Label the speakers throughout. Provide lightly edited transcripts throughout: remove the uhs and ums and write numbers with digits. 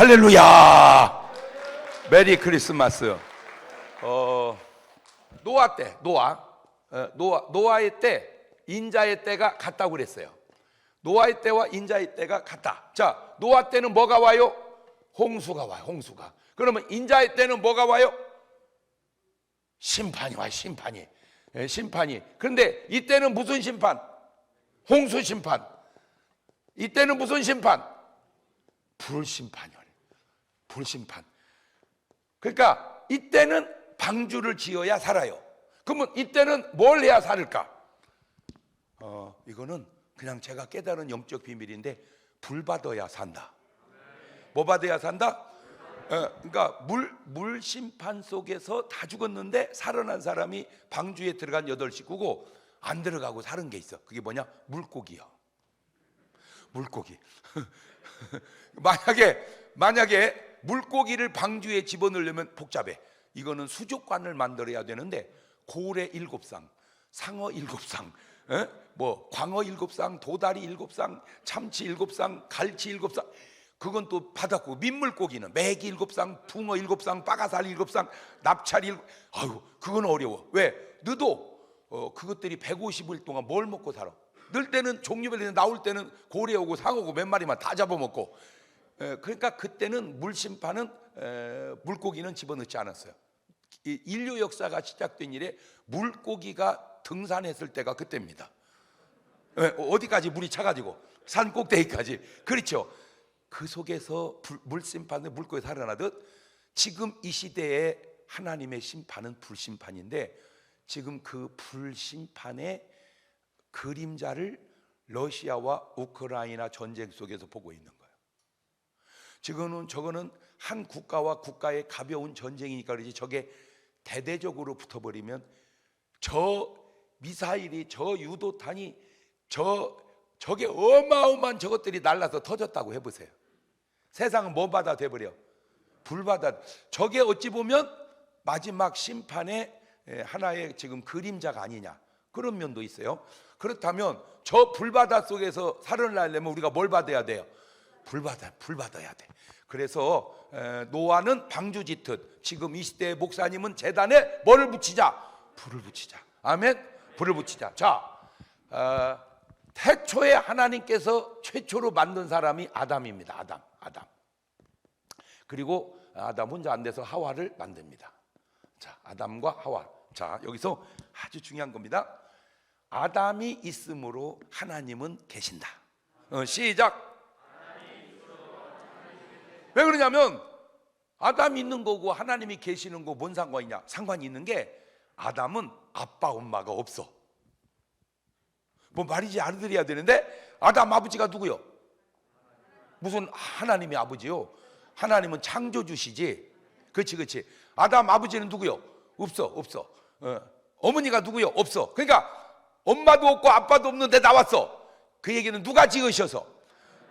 Speaker 1: 할렐루야. 메리 크리스마스. 노아 때, 노아의 때, 인자의 때가 같다고 그랬어요. 노아의 때와 인자의 때가 같다. 자, 노아 때는 뭐가 와요? 홍수가 와요. 홍수가. 그러면 인자의 때는 뭐가 와요? 심판이 와요. 심판이. 예, 심판이. 그런데 이때는 무슨 심판? 홍수 심판. 이때는 무슨 심판? 불심판이요. 불심판. 그러니까 이때는 방주를 지어야 살아요. 그러면 이때는 뭘 해야 살을까? 이거는 그냥 제가 깨달은 영적 비밀인데, 불 받아야 산다. 뭐 받아야 산다? 그러니까 물 심판 속에서 다 죽었는데 살아난 사람이 방주에 들어간 8 식구고 안 들어가고 사는 게 있어. 그게 뭐냐? 물고기요. 물고기. 만약에 물고기를 방주에 집어넣으려면 복잡해. 이거는 수족관을 만들어야 되는데 고래 7쌍, 상어 7쌍, 뭐 광어 7쌍, 도다리 7쌍, 참치 7쌍, 갈치 7쌍. 그건 또 바닷고. 민물고기는 메기 7쌍, 붕어 7쌍, 빠가살 7쌍, 납찰 7. 아유, 그건 어려워. 왜? 너도 그것들이 150일 동안 뭘 먹고 살아? 늘 때는 종류별로 나올 때는 고래 오고 상어고 몇 마리만 다 잡아먹고. 그러니까 그때는 물심판은 물고기는 집어넣지 않았어요. 인류 역사가 시작된 이래 물고기가 등산했을 때가 그때입니다. 어디까지 물이 차가지고 산 꼭대기까지. 그렇죠. 그 속에서 물심판은 물고기 살아나듯 지금 이 시대에 하나님의 심판은 불심판인데, 지금 그 불심판의 그림자를 러시아와 우크라이나 전쟁 속에서 보고 있는 거예요. 저거는 한 국가와 국가의 가벼운 전쟁이니까 그러지, 저게 대대적으로 붙어버리면 저 미사일이, 저 유도탄이, 저게 어마어마한 저것들이 날라서 터졌다고 해보세요. 세상은 뭐 바다 돼버려? 불바다. 저게 어찌 보면 마지막 심판의 하나의 지금 그림자가 아니냐, 그런 면도 있어요. 그렇다면 저 불바다 속에서 살아나려면 우리가 뭘 받아야 돼요? 불 받아야 돼. 그래서 노아는 방주 짓듯 지금 이 시대의 목사님은 제단에 뭐를 붙이자? 불을 붙이자. 아멘. 불을 붙이자. 자, 태초에 하나님께서 최초로 만든 사람이 아담입니다. 아담. 그리고 아담 혼자 안 돼서 하와를 만듭니다. 자, 아담과 하와. 자, 여기서 아주 중요한 겁니다. 아담이 있으므로 하나님은 계신다. 시작. 왜 그러냐면 아담이 있는 거고 하나님이 계시는 거 뭔 상관이냐? 상관이 있는 게, 아담은 아빠 엄마가 없어. 뭐 말이지 알아들어야 되는데, 아담 아버지가 누구요? 무슨 하나님의 아버지요? 하나님은 창조주시지. 그렇지. 아담 아버지는 누구요? 없어. 어머니가 누구요? 없어. 그러니까 엄마도 없고 아빠도 없는데 나왔어. 그 얘기는 누가 지으셔서?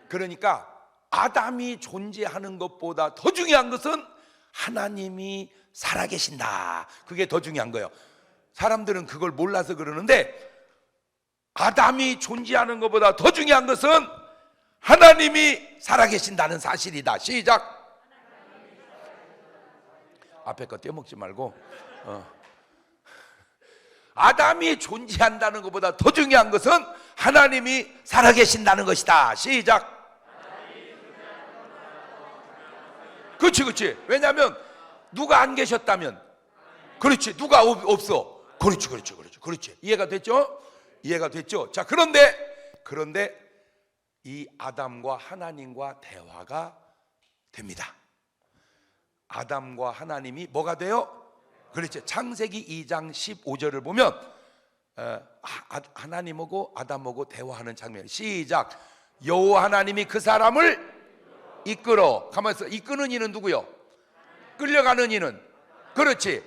Speaker 1: 그러니까 아담이 존재하는 것보다 더 중요한 것은 하나님이 살아계신다. 그게 더 중요한 거예요. 사람들은 그걸 몰라서 그러는데, 아담이 존재하는 것보다 더 중요한 것은 하나님이 살아계신다는 사실이다. 시작. 앞에 거 떼먹지 말고. 아담이 존재한다는 것보다 더 중요한 것은 하나님이 살아계신다는 것이다. 시작. 그렇지. 왜냐하면 누가 안 계셨다면, 그렇지, 누가 없어. 그렇지. 이해가 됐죠? 자, 그런데 이 아담과 하나님과 대화가 됩니다. 아담과 하나님이 뭐가 돼요? 그렇죠. 창세기 2장 15절을 보면 하나님하고 아담하고 대화하는 장면. 시작. 여호와 하나님이 그 사람을 이끌어. 가만히 있어. 이끄는 이는 누구요? 끌려가는 이는, 그렇지,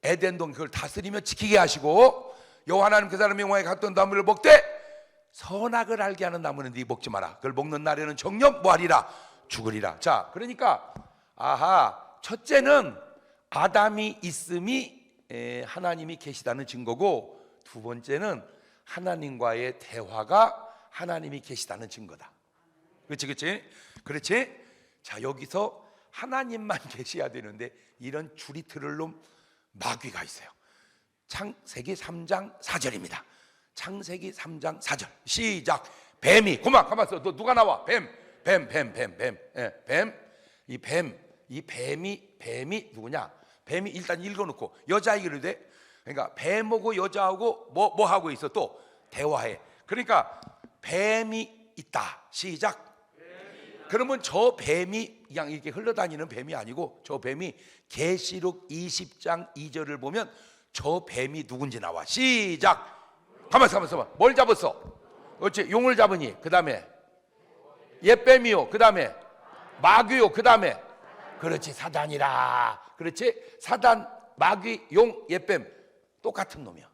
Speaker 1: 에덴동 그걸 다스리며 지키게 하시고, 여호와 하나님 그 사람의 영광에 갔던 나무를 먹되 선악을 알게 하는 나무는 네 먹지 마라. 그걸 먹는 날에는 정녕 뭐하리라? 죽으리라. 자, 그러니까 첫째는 아담이 있음이 하나님이 계시다는 증거고, 두 번째는 하나님과의 대화가 하나님이 계시다는 증거다. 그렇지. 자, 여기서 하나님만 계셔야 되는데 이런 줄이 틀을 놈 마귀가 있어요. 창세기 3장 4절입니다. 창세기 3장 4절 시작. 뱀이 가만있어. 너 누가 나와? 뱀. 예, 뱀. 이 뱀이 누구냐? 뱀이 일단 읽어놓고 여자이기로 돼. 그러니까 뱀하고 여자하고 뭐 하고 있어? 또 대화해. 그러니까 뱀이 있다. 시작. 그러면 저 뱀이 그냥 이렇게 흘러다니는 뱀이 아니고 저 뱀이 계시록 20장 2절을 보면 저 뱀이 누군지 나와. 시작. 가만있어. 뭘 잡았어? 그렇지. 용을 잡으니. 그 다음에 옛뱀이요. 그 다음에 마귀요. 그 다음에 그렇지. 사단이라. 그렇지. 사단, 마귀, 용, 옛뱀 똑같은 놈이야.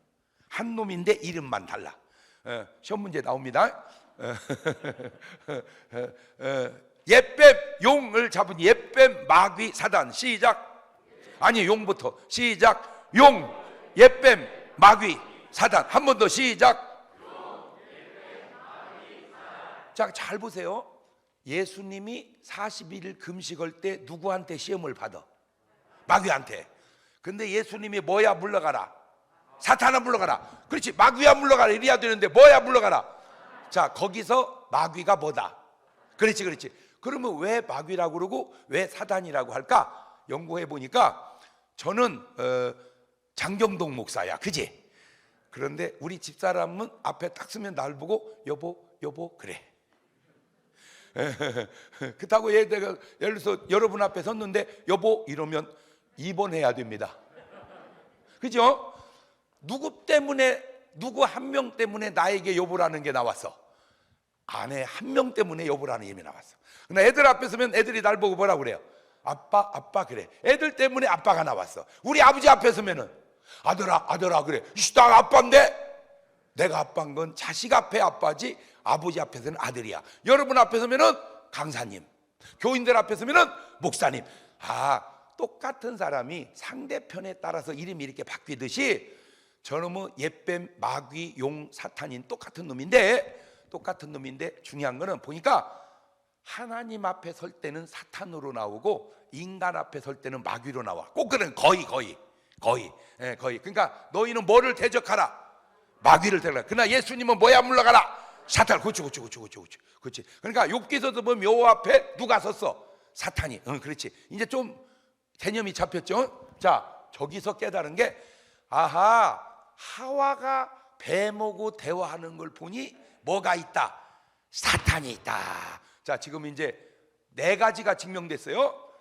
Speaker 1: 한 놈인데 이름만 달라. 시험 문제 나옵니다. 옛뱀, 용을 잡은 옛뱀, 마귀, 사단. 시작. 아니, 용부터. 시작. 용, 옛뱀, 마귀, 사단. 한 번 더. 시작. 자, 잘 보세요. 예수님이 40일 금식할 때 누구한테 시험을 받아? 마귀한테. 근데 예수님이 뭐야 물러가라? 사탄아 물러가라. 그렇지. 마귀야 물러가라 이래야 되는데 뭐야 물러가라. 자, 거기서 마귀가 뭐다? 그렇지. 그러면 왜 마귀라고 그러고 왜 사단이라고 할까? 연구해 보니까 저는 장경동 목사야. 그지? 그런데 우리 집사람은 앞에 딱 서면 날 보고 여보 그래. 그렇다고 예를 들어서 여러분 앞에 섰는데 여보 이러면 입원해야 됩니다. 그죠? 누구 한 명 때문에 나에게 여보라는 게 나왔어? 아내 한 명 때문에 여보라는 이름이 나왔어. 근데 애들 앞에 서면 애들이 날 보고 뭐라고 그래요? 아빠 그래. 애들 때문에 아빠가 나왔어. 우리 아버지 앞에 서면은 아들아 그래. 나 아빠인데? 내가 아빠인 건 자식 앞에 아빠지 아버지 앞에서는 아들이야. 여러분 앞에 서면은 강사님, 교인들 앞에 서면은 목사님. 똑같은 사람이 상대편에 따라서 이름이 이렇게 바뀌듯이 저놈의 옛뱀, 마귀, 용, 사탄인 똑같은 놈인데 중요한 거는 보니까 하나님 앞에 설 때는 사탄으로 나오고 인간 앞에 설 때는 마귀로 나와. 꼭 그런 거의. 그러니까 너희는 뭐를 대적하라? 마귀를 대적하라. 그러나 예수님은 뭐야 물러가라? 사탄. 그렇지. 그러니까 욥기서도 보면 묘 앞에 누가 섰어? 사탄이. 그렇지. 이제 좀 개념이 잡혔죠? 자, 저기서 깨달은 게 하와가 뱀하고 대화하는 걸 보니 뭐가 있다? 사탄이 있다. 자, 지금 이제 4가지가 증명됐어요.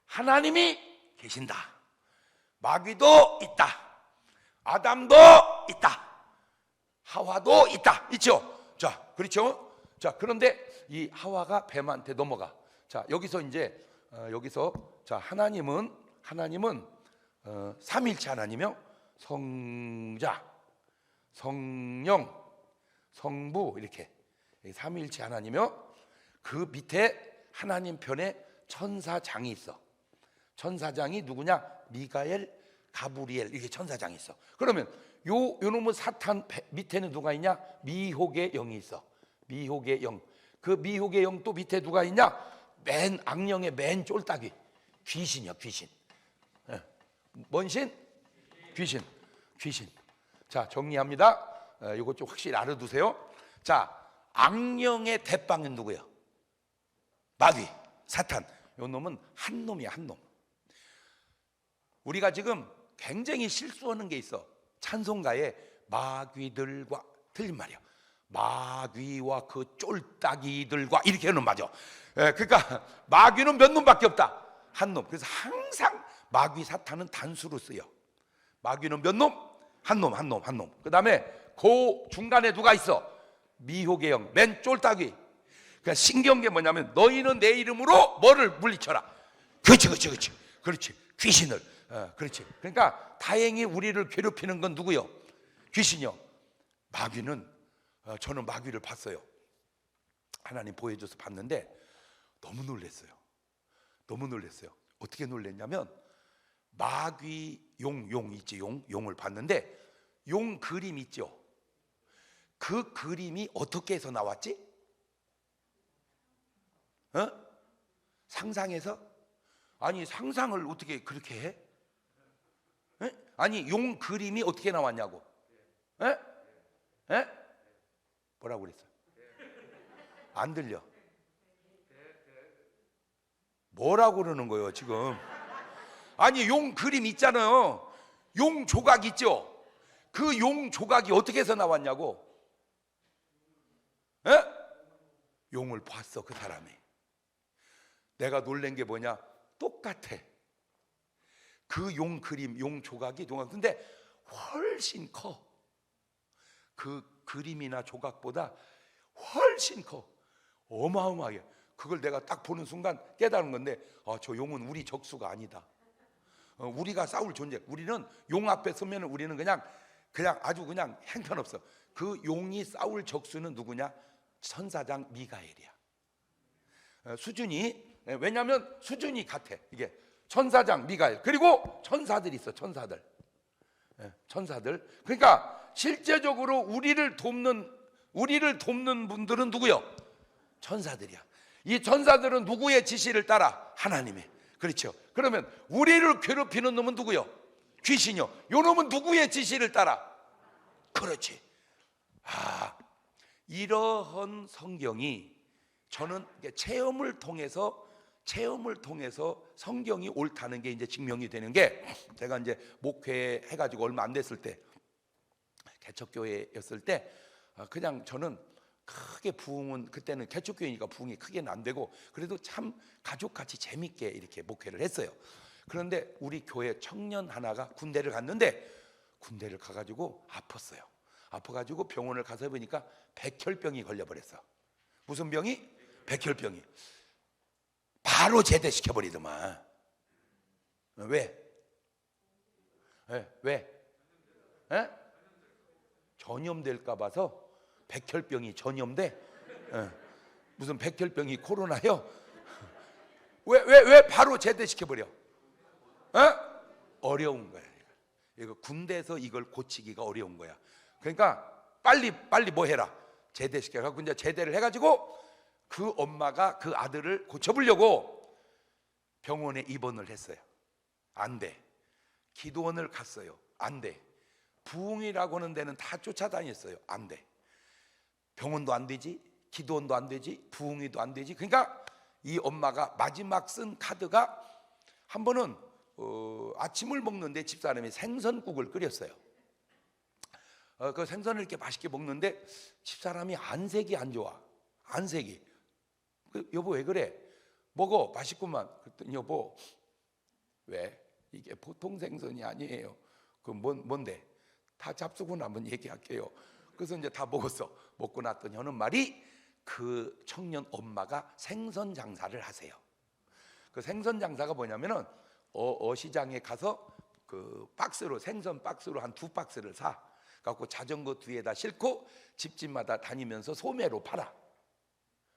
Speaker 1: 하나님이 계신다. 마귀도 있다. 아담도 있다. 하와도 있다. 있죠? 자, 그렇죠? 자, 그런데 이 하와가 뱀한테 넘어가. 자, 여기서 이제 자, 하나님은 삼일체 하나님이요. 성자, 성령, 성부 이렇게 삼일체 하나님이요. 그 밑에 하나님 편에 천사장이 있어. 천사장이 누구냐? 미가엘, 가브리엘 이렇게 천사장이 있어. 그러면 요 놈의 사탄 밑에는 누가 있냐? 미혹의 영이 있어. 미혹의 영. 그 미혹의 영 또 밑에 누가 있냐? 맨 악령의 맨 쫄딱이 귀신이야. 귀신. 뭔 신? 귀신. 자, 정리합니다. 이거 좀 확실히 알아두세요. 자, 악령의 대빵은 누구야? 마귀, 사탄. 요 놈은 한 놈이야. 한 놈. 우리가 지금 굉장히 실수하는 게 있어. 찬송가에 마귀들과 틀린 말이야. 마귀와 그 쫄딱이들과 이렇게 하는 맞아. 그러니까 마귀는 몇 놈밖에 없다. 한 놈. 그래서 항상 마귀, 사탄은 단수로 쓰여. 마귀는 몇 놈? 한 놈. 그 다음에 그 중간에 누가 있어? 미혹의 영, 맨 쫄딱이. 그러니까 신기한 게 뭐냐면 너희는 내 이름으로 뭐를 물리쳐라. 그렇지. 귀신을. 그렇지. 그러니까 다행히 우리를 괴롭히는 건 누구요? 귀신이요. 마귀는 저는 마귀를 봤어요. 하나님 보여줘서 봤는데 너무 놀랐어요. 어떻게 놀랐냐면 마귀 용 있지. 용을 봤는데 용 그림 있죠. 그 그림이 어떻게 해서 나왔지? 상상해서? 아니 상상을 어떻게 그렇게 해? 에? 아니 용 그림이 어떻게 나왔냐고? 에? 에? 뭐라고 그랬어? 안 들려. 뭐라고 그러는 거예요 지금? 아니 용 그림 있잖아요. 용 조각 있죠? 그 용 조각이 어떻게 해서 나왔냐고? 에? 용을 봤어 그 사람이. 내가 놀란 게 뭐냐? 똑같아. 그 용 그림, 용 조각이 근데 훨씬 커. 그 그림이나 조각보다 훨씬 커. 어마어마하게. 그걸 내가 딱 보는 순간 깨달은 건데, 저 용은 우리 적수가 아니다. 우리가 싸울 존재. 우리는 용 앞에 서면 우리는 그냥 아주 그냥 형편없어. 그 용이 싸울 적수는 누구냐? 천사장 미가엘이야. 수준이, 왜냐하면 수준이 같아. 이게 천사장 미가엘, 그리고 천사들이 있어. 천사들. 그러니까 실제적으로 우리를 돕는 분들은 누구요? 천사들이야. 이 천사들은 누구의 지시를 따라? 하나님의. 그렇죠. 그러면 우리를 괴롭히는 놈은 누구요? 귀신이요. 요 놈은 누구의 지시를 따라? 그렇지. 이러한 성경이, 저는 체험을 통해서 성경이 옳다는 게 이제 증명이 되는 게, 제가 이제 목회 해가지고 얼마 안 됐을 때, 개척교회였을 때, 그냥 저는 크게 부흥은, 그때는 개척교회니까 부흥이 크게는 안 되고, 그래도 참 가족같이 재밌게 이렇게 목회를 했어요. 그런데 우리 교회 청년 하나가 군대를 갔는데, 군대를 가가지고 아파가지고 병원을 가서 보니까 백혈병이 걸려버렸어. 무슨 병이? 백혈병이. 바로 제대시켜버리더만. 왜? 전염될까 봐서. 백혈병이 전염돼? 무슨 백혈병이 코로나요? 왜 바로 제대시켜버려? 어려운 거야. 이거 군대에서 이걸 고치기가 어려운 거야. 그러니까 빨리 뭐 해라. 제대시켜갖고 이제 제대를 해가지고 그 엄마가 그 아들을 고쳐보려고 병원에 입원을 했어요. 안 돼. 기도원을 갔어요. 안 돼. 부흥이라고 하는 데는 다 쫓아다녔어요. 안 돼. 병원도 안 되지, 기도원도 안 되지, 부흥이도 안 되지. 그러니까 이 엄마가 마지막 쓴 카드가, 한 번은 아침을 먹는데 집사람이 생선국을 끓였어요. 그 생선을 이렇게 맛있게 먹는데 집사람이 안색이 안 좋아. 안색이. 여보 왜 그래? 먹어, 맛있구만. 그랬더니 여보, 왜? 이게 보통 생선이 아니에요. 그럼 뭔데? 다 잡수고 나면 얘기할게요. 그래서 이제 다 먹었어. 먹고 났더니 하는 말이, 그 청년 엄마가 생선 장사를 하세요. 그 생선 장사가 뭐냐면은 어시장에 가서 그 박스로, 생선 박스로 한 2박스를 사 갖고 자전거 뒤에다 싣고 집집마다 다니면서 소매로 팔아.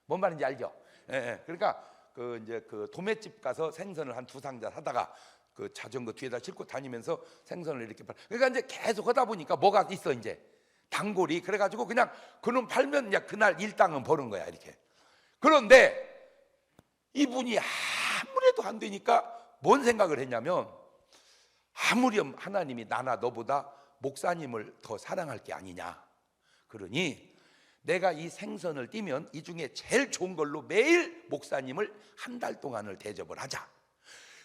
Speaker 1: 뭔 말인지 알죠? 예. 그러니까 그 이제 그 도매집 가서 생선을 한 2상자 사다가 그 자전거 뒤에다 싣고 다니면서 생선을 이렇게 팔아. 그러니까 이제 계속 하다 보니까 뭐가 있어, 이제 단골이. 그래가지고 그냥 그놈 팔면 그냥 그날 일당은 버는 거야, 이렇게. 그런데 이분이 아무래도 안 되니까 뭔 생각을 했냐면, 아무렴 하나님이 나나 너보다 목사님을 더 사랑할 게 아니냐. 그러니 내가 이 생선을 띄면 이 중에 제일 좋은 걸로 매일 목사님을 한 달 동안을 대접을 하자.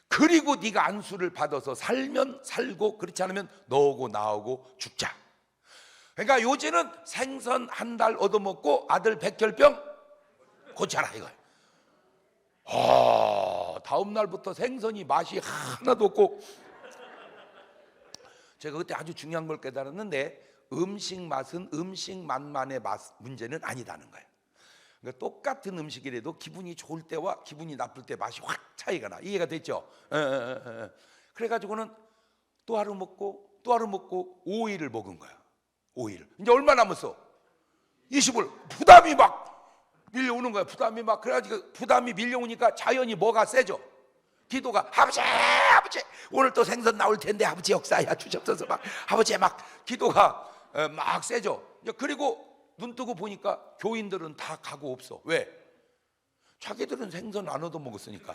Speaker 1: 그리고 네가 안수를 받아서 살면 살고, 그렇지 않으면 너하고 나하고 죽자. 그러니까 요즘은 생선 한 달 얻어먹고 아들 백혈병 고쳐라, 이거야. 다음 날부터 생선이 맛이 하나도 없고, 제가 그때 아주 중요한 걸 깨달았는데, 음식 맛은 음식 맛만의 문제는 아니다는 거예요. 그러니까 똑같은 음식이라도 기분이 좋을 때와 기분이 나쁠 때 맛이 확 차이가 나. 이해가 됐죠? 그래가지고는 또 하루 먹고 5일을 먹은 거야. 5일. 이제 얼마 남았어? 20일. 부담이 막 밀려오는 거야. 부담이 막. 그래가지고 부담이 밀려오니까 자연히 뭐가 세져? 기도가, 아버지 오늘 또 생선 나올 텐데 아버지 역사야 주셨어서 막, 아버지 막 기도가 막 세져. 그리고 눈 뜨고 보니까 교인들은 다 가고 없어. 왜? 자기들은 생선 안 얻어 먹었으니까.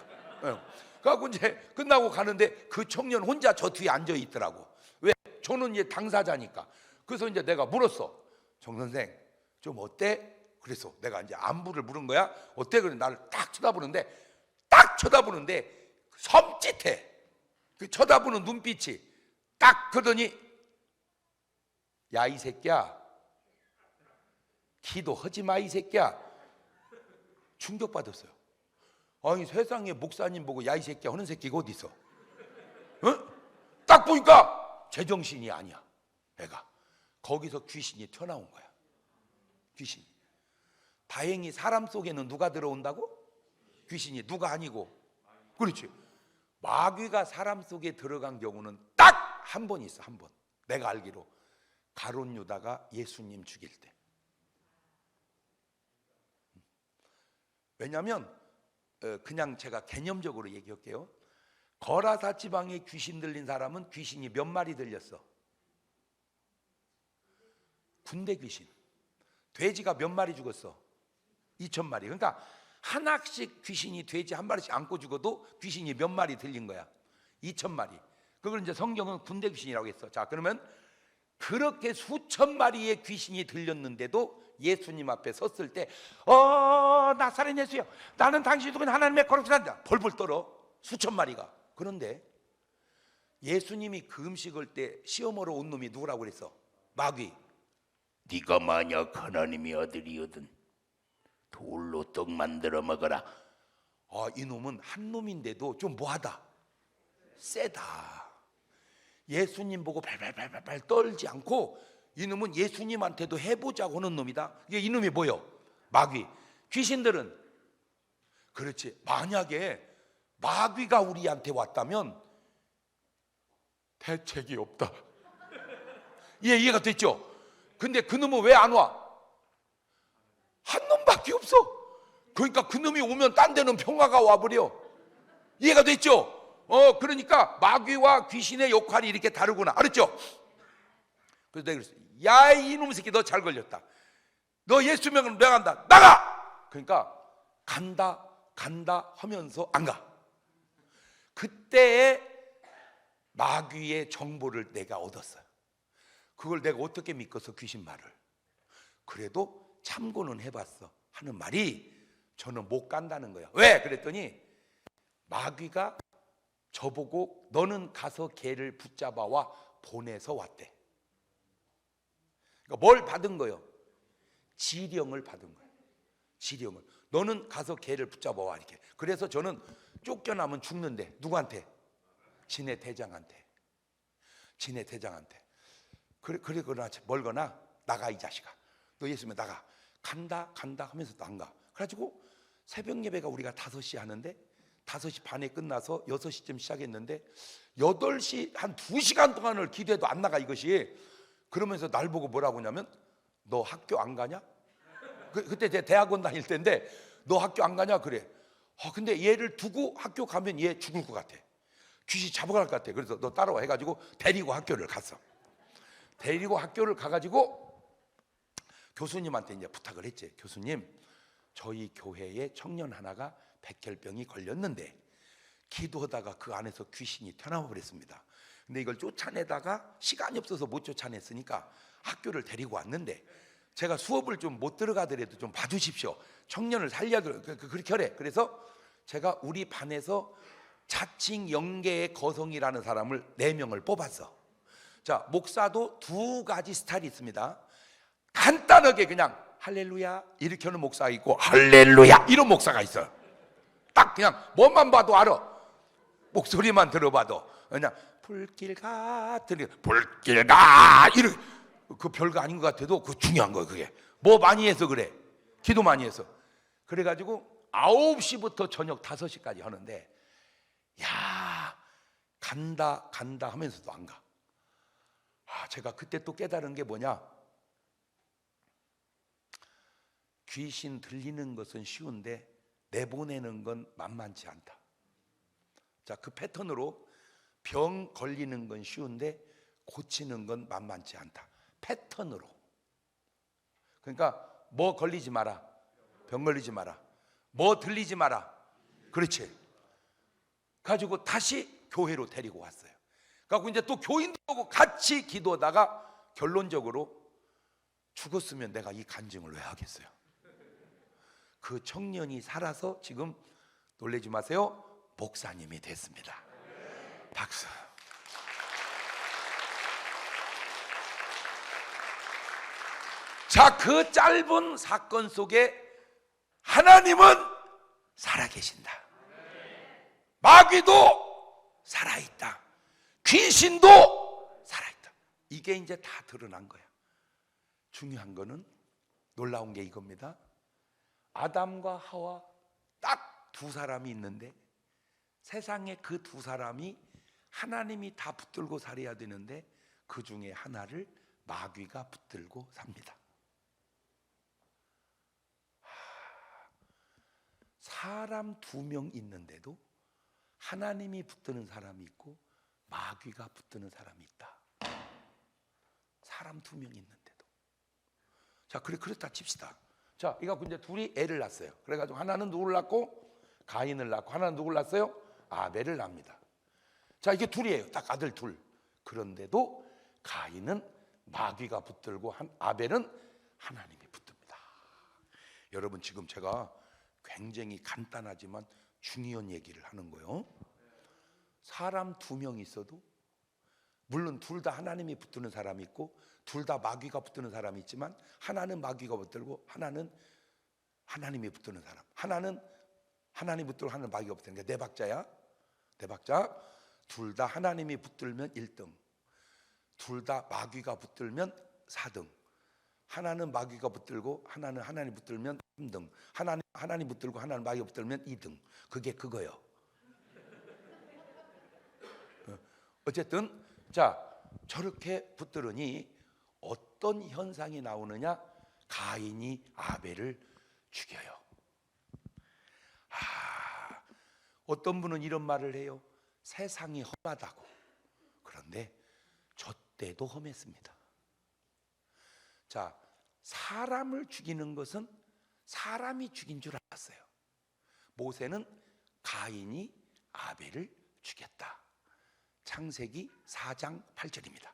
Speaker 1: 그래갖고 이제 끝나고 가는데 그 청년 혼자 저 뒤에 앉아 있더라고. 왜? 저는 이제 당사자니까. 그래서 이제 내가 물었어. 정 선생 좀 어때? 그래서 내가 이제 안부를 물은 거야. 어때? 그래 나를 딱 쳐다보는데 섬찟해. 그 쳐다보는 눈빛이 딱 그러더니 야 이 새끼야 기도하지 마 이 새끼야. 충격받았어요. 아니 세상에 목사님 보고 야 이 새끼야 하는 새끼가 어디 있어? 딱 보니까 제정신이 아니야. 애가 거기서 귀신이 튀어나온 거야. 귀신이. 다행히 사람 속에는 누가 들어온다고? 귀신이. 누가 아니고. 그렇지. 마귀가 사람 속에 들어간 경우는 딱 한 번 있어. 한 번. 내가 알기로 가룟 유다가 예수님 죽일 때. 왜냐하면 그냥 제가 개념적으로 얘기할게요. 거라사 지방에 귀신 들린 사람은 귀신이 몇 마리 들렸어? 군대 귀신. 돼지가 몇 마리 죽었어? 2,000마리. 그러니까 하나씩 귀신이 돼지 한 마리씩 안고 죽어도 귀신이 몇 마리 들린 거야? 2,000마리. 그걸 이제 성경은 군대 귀신이라고 했어. 자, 그러면 그렇게 수천 마리의 귀신이 들렸는데도 예수님 앞에 섰을 때 나사렛 예수여 나는 당신이 누군 하나님의 거룩한다 벌벌 떨어. 수천 마리가. 그런데 예수님이 그 음식을 때 시험으로 온 놈이 누구라고 그랬어? 마귀. 네가 만약 하나님의 아들이거든 돌로 떡 만들어 먹어라. 이놈은 한 놈인데도 좀 뭐하다? 세다. 예수님 보고 발발발발 떨지 않고 이놈은 예수님한테도 해보자고 하는 놈이다. 이게 이놈이 뭐요? 마귀. 귀신들은 그렇지. 만약에 마귀가 우리한테 왔다면 대책이 없다. 이해가 됐죠? 근데 그 놈은 왜 안 와? 한 놈밖에 없어. 그러니까 그 놈이 오면 딴 데는 평화가 와버려. 이해가 됐죠? 그러니까 마귀와 귀신의 역할이 이렇게 다르구나. 알았죠? 그래서 내가 그랬어. 야 이놈 새끼 너 잘 걸렸다. 너 예수 명한다. 나가! 그러니까 간다 하면서 안 가. 그때에 마귀의 정보를 내가 얻었어요. 그걸 내가 어떻게 믿겠어? 귀신 말을. 그래도 참고는 해봤어. 하는 말이 저는 못 간다는 거예요. 왜? 그랬더니 마귀가 저보고 너는 가서 걔를 붙잡아와 보내서 왔대. 그러니까 뭘 받은 거예요? 지령을 받은 거예요. 지령을. 너는 가서 걔를 붙잡아와 이렇게. 그래서 저는 쫓겨나면 죽는데 누구한테? 진해 대장한테. 진해 대장한테. 그러거나 멀거나 나가 이 자식아. 너 예수면 나가. 간다 하면서도 안 가. 그래가지고 새벽 예배가 우리가 5시 하는데 5시 반에 끝나서 6시쯤 시작했는데 8시 한 2시간 동안을 기도해도 안 나가 이것이. 그러면서 날 보고 뭐라고 하냐면 너 학교 안 가냐? 그때 제 대학원 다닐 때인데 너 학교 안 가냐? 그래. 근데 얘를 두고 학교 가면 얘 죽을 것 같아. 귀신 잡아갈 것 같아. 그래서 너 따라와 해가지고 데리고 학교를 갔어. 데리고 학교를 가가지고 교수님한테 이제 부탁을 했지. 교수님, 저희 교회에 청년 하나가 백혈병이 걸렸는데 기도하다가 그 안에서 귀신이 튀어나와 버렸습니다. 근데 이걸 쫓아내다가 시간이 없어서 못 쫓아냈으니까 학교를 데리고 왔는데 제가 수업을 좀 못 들어가더라도 좀 봐주십시오. 청년을 살려도 그렇게 하래. 그래서 제가 우리 반에서 자칭 영계의 거성이라는 사람을 4명을 뽑았어. 자, 목사도 2가지 스타일이 있습니다. 간단하게 그냥 할렐루야 이렇게 하는 목사가 있고 할렐루야 이런 목사가 있어요. 딱 그냥 뭐만 봐도 알아. 목소리만 들어봐도 그냥 불길 같은 불길 가 이런 그 별거 아닌 것 같아도 그 중요한 거예요. 그게 뭐 많이 해서 그래. 기도 많이 해서. 그래가지고 9시부터 저녁 5시까지 하는데 야 간다 하면서도 안 가. 제가 그때 또 깨달은 게 뭐냐. 귀신 들리는 것은 쉬운데 내보내는 건 만만치 않다. 자, 그 패턴으로 병 걸리는 건 쉬운데 고치는 건 만만치 않다. 패턴으로. 그러니까 뭐 걸리지 마라. 병 걸리지 마라. 뭐 들리지 마라. 그렇지. 가지고 다시 교회로 데리고 왔어요. 그래서 이제 또 교인들하고 같이 기도하다가 결론적으로 죽었으면 내가 이 간증을 왜 하겠어요? 그 청년이 살아서 지금 놀라지 마세요. 목사님이 됐습니다. 박수. 자, 그 짧은 사건 속에 하나님은 살아계신다. 마귀도 살아있다. 귀신도 살아있다. 이게 이제 다 드러난 거야. 중요한 거는 놀라운 게 이겁니다. 아담과 하와 딱 두 사람이 있는데 세상에 그 두 사람이 하나님이 다 붙들고 살아야 되는데 그 중에 하나를 마귀가 붙들고 삽니다. 사람 2명 있는데도 하나님이 붙드는 사람이 있고 마귀가 붙드는 사람이 있다. 사람 2명 있는데도. 자, 그렇다 칩시다. 자, 이거 이제 둘이 애를 낳았어요. 그래가지고 하나는 누구를 낳고 가인을 낳고, 하나는 누구를 낳았어요? 아벨을 낳습니다. 자, 이게 둘이에요. 딱 아들 둘. 그런데도 가인은 마귀가 붙들고 아벨은 하나님이 붙듭니다. 여러분, 지금 제가 굉장히 간단하지만 중요한 얘기를 하는 거예요. 사람 2명 있어도 물론 둘 다 하나님이 붙드는 사람이 있고 둘 다 마귀가 붙드는 사람이 있지만 하나는 마귀가 붙들고 하나는 하나님이 붙드는 사람. 하나는 하나님 붙들고 하나는 마귀가 붙드는 게 네 박자야. 네 박자. 둘 다 하나님이 붙들면 1등. 둘 다 마귀가 붙들면 4등. 하나는 마귀가 붙들고 하나는 하나님 붙들면 3등. 하나님 붙들고 하나는 마귀가 붙들면 2등. 그게 그거요. 어쨌든 자, 저렇게 붙들으니 어떤 현상이 나오느냐? 가인이 아벨을 죽여요. 어떤 분은 이런 말을 해요. 세상이 험하다고. 그런데 저 때도 험했습니다. 자, 사람을 죽이는 것은 사람이 죽인 줄 알았어요. 모세는 가인이 아벨을 죽였다. 창세기 4장 8절입니다.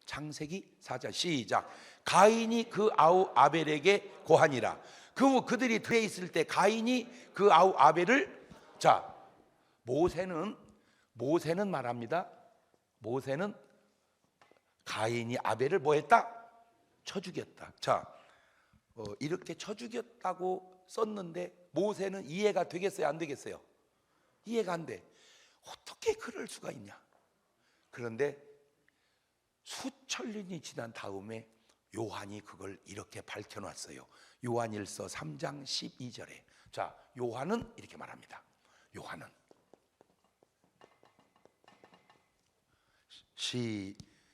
Speaker 1: 창세기 4장 시작. 가인이 그 아우 아벨에게 고하니라. 그 후 그들이 들에 있을 때 가인이 그 아우 아벨을, 자, 모세는 말합니다. 모세는 가인이 아벨을 뭐 했다? 쳐 죽였다. 자, 이렇게 쳐 죽였다고 썼는데 모세는 이해가 되겠어요? 안 되겠어요? 이해가 안 돼. 어떻게 그럴 수가 있냐? 그런데 수천 년이 지난 다음에 요한이 그걸 이렇게 밝혀놨어요. 요한일서 3장 12절에. 자, 요한은 이렇게 말합니다. 요한은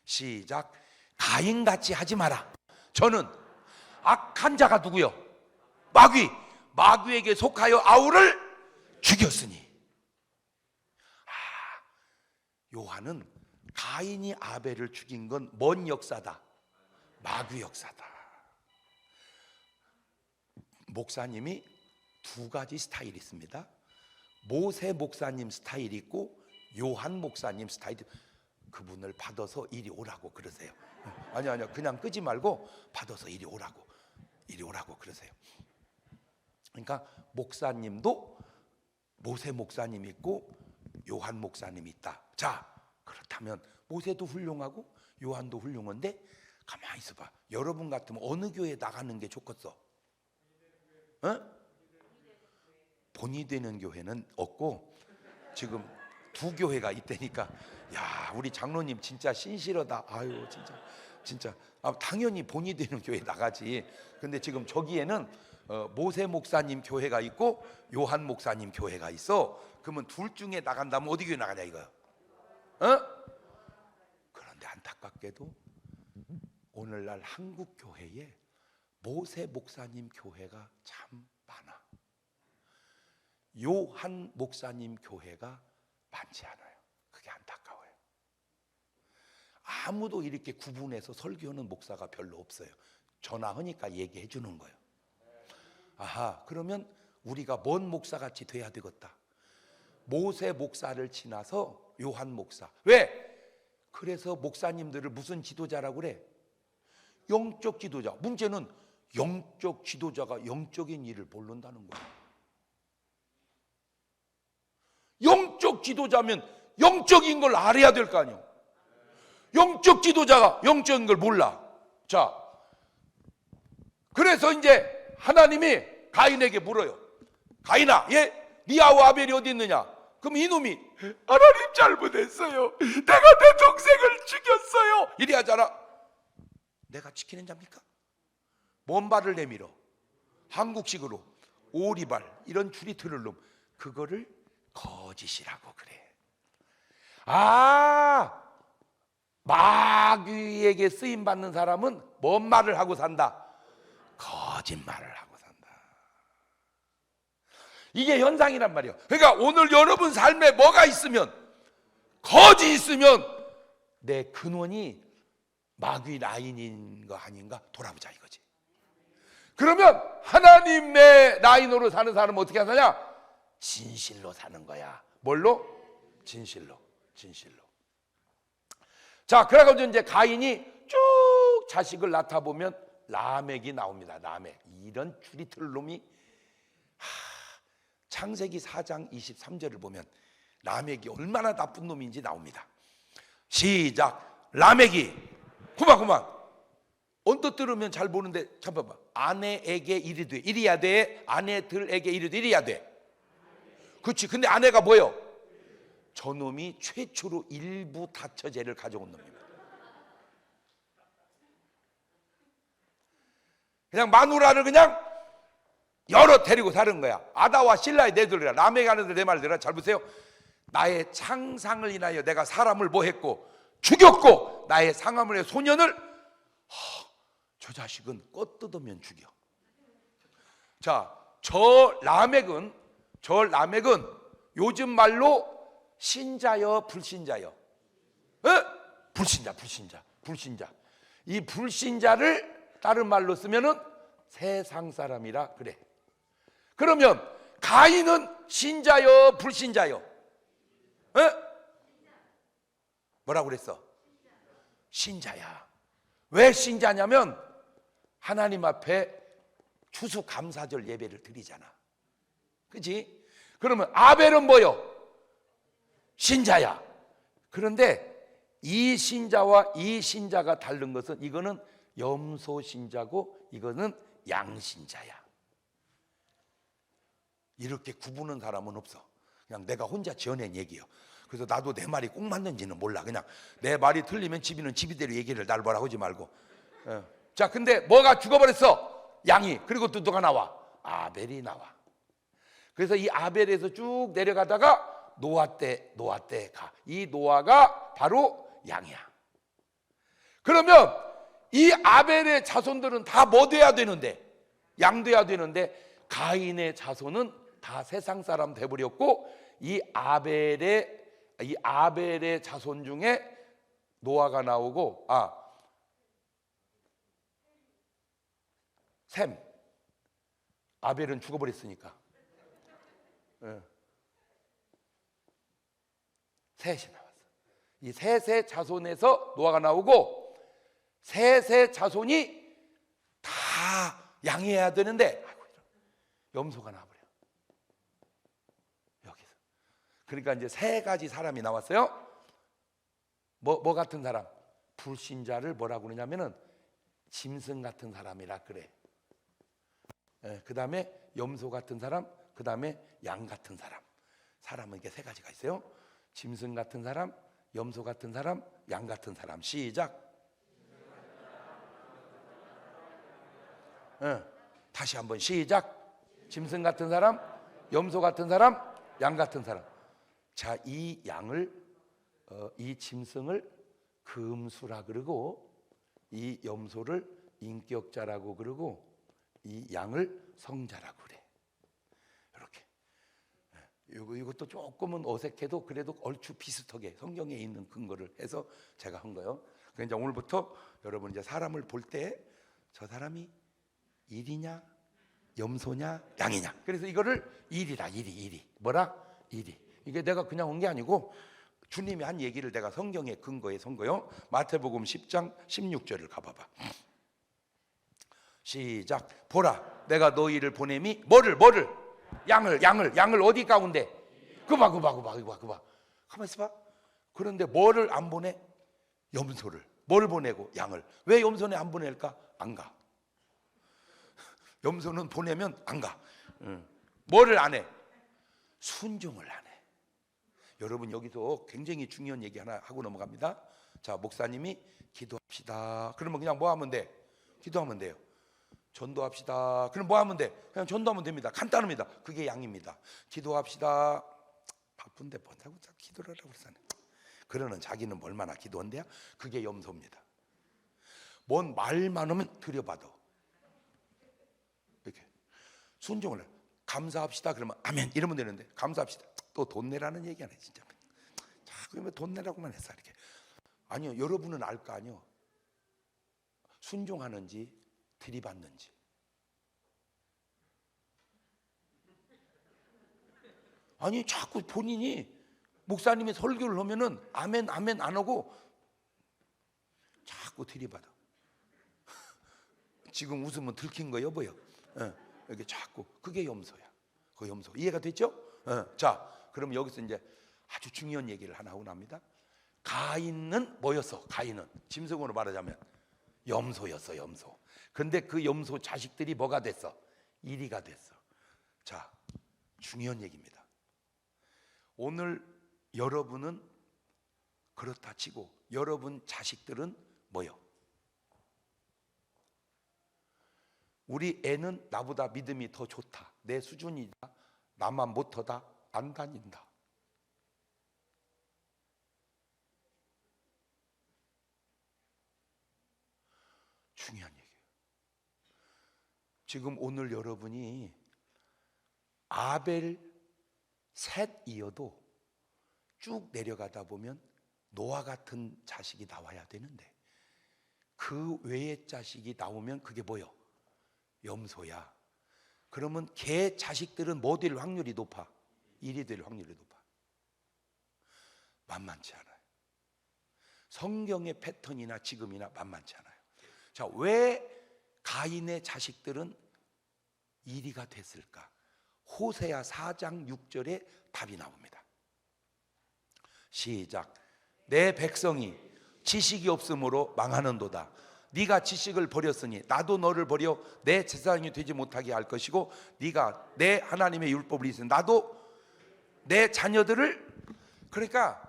Speaker 1: 시작. 가인같이 하지 마라. 저는 악한 자가 누구요? 마귀에게 속하여 아우를 죽였으니. 요한은 가인이 아벨을 죽인 건 뭔 역사다? 마귀 역사다. 목사님이 2가지 스타일이 있습니다. 모세 목사님 스타일이 있고 요한 목사님 스타일이. 그분을 받아서 이리 오라고 그러세요. 아니요, 그냥 끄지 말고 받아서 이리 오라고 그러세요. 그러니까 목사님도 모세 목사님 있고 요한 목사님이 있다. 자, 그렇다면 모세도 훌륭하고 요한도 훌륭한데 가만히 있어봐. 여러분 같으면 어느 교회 나가는 게 좋겠어? 본이 되는 교회는 없고 지금 2교회가 있다니까. 야, 우리 장로님 진짜 신실하다. 아유, 진짜 당연히 본이 되는 교회 나가지. 근데 지금 저기에는 모세 목사님 교회가 있고 요한 목사님 교회가 있어. 그러면 둘 중에 나간다면 어디 교회 나가냐 이거야. 그런데 안타깝게도 오늘날 한국 교회에 모세 목사님 교회가 참 많아. 요한 목사님 교회가 많지 않아요. 그게 안타까워요. 아무도 이렇게 구분해서 설교하는 목사가 별로 없어요. 전화하니까 얘기해 주는 거예요. 아하, 그러면 우리가 뭔 목사같이 돼야 되겠다. 모세 목사를 지나서 요한 목사. 왜? 그래서 목사님들을 무슨 지도자라고 그래? 영적 지도자. 문제는 영적 지도자가 영적인 일을 모른다는 거야. 영적 지도자면 영적인 걸 알아야 될 거 아니야. 영적 지도자가 영적인 걸 몰라. 자, 그래서 이제 하나님이 가인에게 물어요. 가인아, 리아와 아벨이 어디 있느냐? 그럼 이놈이 하나님 잘못했어요. 내가 내 동생을 죽였어요. 이래 하잖아. 내가 지키는 자입니까? 먼 발을 내밀어. 한국식으로 오리발 이런 줄이 들을 놈, 그거를 거짓이라고 그래. 아, 마귀에게 쓰임 받는 사람은 뭔 말을 하고 산다? 거짓말을 하고 산다. 이게 현상이란 말이에요. 그러니까 오늘 여러분 삶에 뭐가 있으면, 거짓 있으면 내 근원이 마귀 라인인 거 아닌가 돌아보자 이거지. 그러면 하나님의 라인으로 사는 사람은 어떻게 하느냐? 진실로 사는 거야. 뭘로? 진실로. 자, 그래가지고 이제 가인이 쭉 자식을 낳다 보면 라멕이 나옵니다. 라멕. 이런 줄이 틀 놈이, 창세기 4장 23절을 보면 라멕이 얼마나 나쁜 놈인지 나옵니다. 시작. 라멕이 그만 언뜻 들으면 잘 보는데 잠깐만. 아내에게 이르되, 이리야 돼. 아내들에게 이르되, 이리야 돼. 그렇지. 근데 아내가 뭐예요? 저놈이 최초로 일부 다처제를 가져온 놈입니다. 그냥 마누라를 그냥 여러 데리고 사는 거야. 아다와 실라의 내들이라. 라멕 아내들 내 말 들어. 잘 보세요. 나의 창상을 인하여 내가 사람을 뭐 했고 죽였고, 나의 상함을 해 소년을, 저 자식은 꽃 뜯으면 죽여. 자, 저 라멕은 요즘 말로 신자여 불신자여? 불신자. 이 불신자를 다른 말로 쓰면은 세상 사람이라 그래. 그러면 가인은 신자여 불신자여? 뭐라고 그랬어? 신자야. 왜 신자냐면 하나님 앞에 추수감사절 예배를 드리잖아. 그렇지? 그러면 아벨은 뭐요? 신자야. 그런데 이 신자와 이 신자가 다른 것은, 이거는 염소 신자고 이거는 양신자야. 이렇게 구분하는 사람은 없어. 그냥 내가 혼자 지어낸 얘기예요. 그래서 나도 내 말이 꼭 맞는지는 몰라. 그냥 내 말이 틀리면 집이는 집이대로 얘기를 날 뭐라 하지 말고. 자, 근데 뭐가 죽어버렸어? 양이. 그리고 또 누가 나와? 아벨이 나와. 그래서 이 아벨에서 쭉 내려가다가 노아 때 가. 이 노아가 바로 양이야. 그러면 이 아벨의 자손들은 다 뭐 돼야 되는데? 양 돼야 되는데, 가인의 자손은 다 세상 사람 돼버렸고, 이 아벨의 자손 중에 노아가 나오고, 셈. 아벨은 죽어버렸으니까. 셋이 나왔어. 이 셋의 자손에서 노아가 나오고, 셋의 자손이 다 양해해야 되는데 염소가 나와버려. 여기서. 그러니까 이제 세 가지 사람이 나왔어요. 뭐 같은 사람? 불신자를 뭐라고 그러냐면은 짐승 같은 사람이라 그래. 그 다음에 염소 같은 사람, 그 다음에 양 같은 사람. 사람은 이게 세 가지가 있어요. 짐승 같은 사람, 염소 같은 사람, 양 같은 사람. 시작. 다시 한번 시작. 짐승 같은 사람, 염소 같은 사람, 양 같은 사람. 자, 이 양을, 이 짐승을 금수라 그러고, 이 염소를 인격자라고 그러고, 이 양을 성자라고 그래. 이렇게. 이것도 조금은 어색해도 그래도 얼추 비슷하게 성경에 있는 근거를 해서 제가 한 거예요. 그러니까 오늘부터 여러분 이제 사람을 볼 때 저 사람이 1이냐 염소냐 양이냐. 그래서 이거를 일이라. 일이 뭐라? 일이. 이게 내가 그냥 온 게 아니고 주님이 한 얘기를 내가 성경에 근거해 선 거요. 마태복음 10장 16절을 가봐봐. 시작. 보라, 내가 너희를 보냄이 뭐를 양을 어디 가운데? 그봐. 가만 있어봐. 그런데 뭐를 안 보내? 염소를. 뭘 보내고? 양을. 왜 염소는 안 보낼까? 안 가. 염소는 보내면 안 가. 뭐를 안 해? 순종을 안 해. 여러분 여기서 굉장히 중요한 얘기 하나 하고 넘어갑니다. 자, 목사님이 기도합시다. 그러면 그냥 뭐 하면 돼? 기도하면 돼요. 전도합시다. 그럼 뭐 하면 돼? 그냥 전도하면 됩니다. 간단합니다. 그게 양입니다. 기도합시다. 바쁜데 뭔다고 기도를 하라고 그러잖아요. 그러는 자기는 얼마나 기도한대요? 그게 염소입니다. 뭔 말만 하면 들여받아. 이렇게 순종을 해. 감사합시다. 그러면 아멘 이러면 되는데, 감사합시다. 또 돈 내라는 얘기 안 해. 진짜 자꾸 돈 내라고만 했어. 이렇게. 아니요, 여러분은 알 거 아니요. 순종하는지 들이받는지. 아니 자꾸 본인이 목사님이 설교를 하면은 아멘 안 하고 자꾸 들이받아. 지금 웃으면 들킨 거 여보요. 이렇게 자꾸. 그게 염소야. 그 염소. 이해가 됐죠? 자, 그럼 여기서 이제 아주 중요한 얘기를 하나 하고 납니다. 가인은 뭐였어? 가인은 짐승으로 말하자면 염소였어. 염소. 근데 그 염소 자식들이 뭐가 됐어? 이리가 됐어. 자, 중요한 얘기입니다. 오늘 여러분은 그렇다 치고 여러분 자식들은 뭐요? 우리 애는 나보다 믿음이 더 좋다. 내 수준이다. 나만 못하다. 안 다닌다. 중요한 얘기예요. 지금 오늘 여러분이 아벨, 셋 이어도 쭉 내려가다 보면 노아 같은 자식이 나와야 되는데 그 외의 자식이 나오면 그게 뭐요? 염소야. 그러면 걔 자식들은 뭐 될 확률이 높아? 일이 될 확률이 높아. 만만치 않아요. 성경의 패턴이나 지금이나 만만치 않아요. 자, 왜 가인의 자식들은 이리가 됐을까? 호세아 4장 6절에 답이 나옵니다. 시작. 내 백성이 지식이 없으므로 망하는도다. 네가 지식을 버렸으니 나도 너를 버려 내 제사장이 되지 못하게 할 것이고, 네가 내 하나님의 율법을 잊으니 나도 내 자녀들을. 그러니까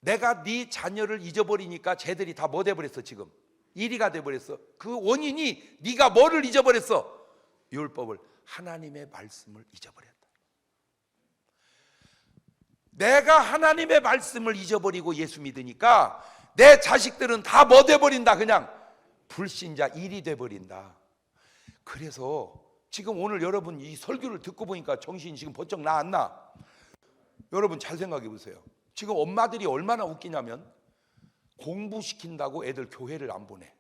Speaker 1: 내가 네 자녀를 잊어버리니까 쟤들이 다 뭐 돼버렸어? 지금 이리가 돼버렸어. 그 원인이 네가 뭐를 잊어버렸어? 율법을, 하나님의 말씀을 잊어버렸다. 내가 하나님의 말씀을 잊어버리고 예수 믿으니까 내 자식들은 다 뭐 돼버린다? 그냥 불신자, 일이 돼버린다. 그래서 지금 오늘 여러분 이 설교를 듣고 보니까 정신이 지금 번쩍 나 안 나? 여러분 잘 생각해 보세요. 지금 엄마들이 얼마나 웃기냐면 공부시킨다고 애들 교회를 안 보내.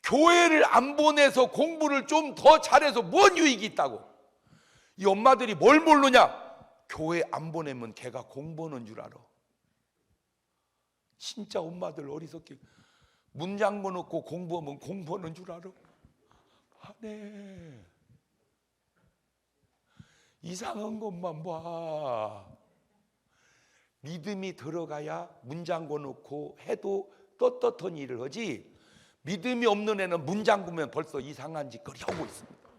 Speaker 1: 교회를 안 보내서 공부를 좀 더 잘해서 뭔 유익이 있다고. 이 엄마들이 뭘 모르냐? 교회 안 보내면 걔가 공부하는 줄 알아. 진짜 엄마들 어리석게 문장고 넣고 공부하면 공부하는 줄 알아? 네. 이상한 것만 봐. 믿음이 들어가야 문장고 넣고 해도 떳떳한 일을 하지, 믿음이 없는 애는 문장구면 벌써 이상한 짓거리 하고 있습니다.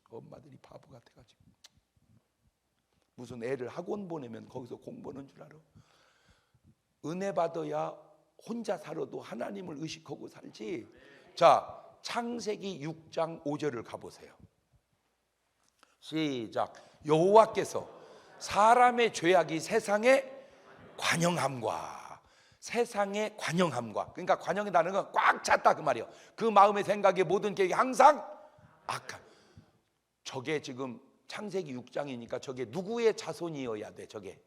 Speaker 1: 엄마들이 바보 같아가지고. 무슨 애를 학원 보내면 거기서 공부하는 줄 알아? 은혜 받아야 혼자 살아도 하나님을 의식하고 살지. 자, 창세기 6장 5절을 가보세요. 시작. 여호와께서 사람의 죄악이 세상에 관영함과, 세상의 관영함과, 그러니까 관영이라는 건 꽉 찼다 그 말이에요. 그 마음의 생각의 모든 계획이 항상 악한. 저게 지금 창세기 6장이니까 저게 누구의 자손이어야 돼? 저게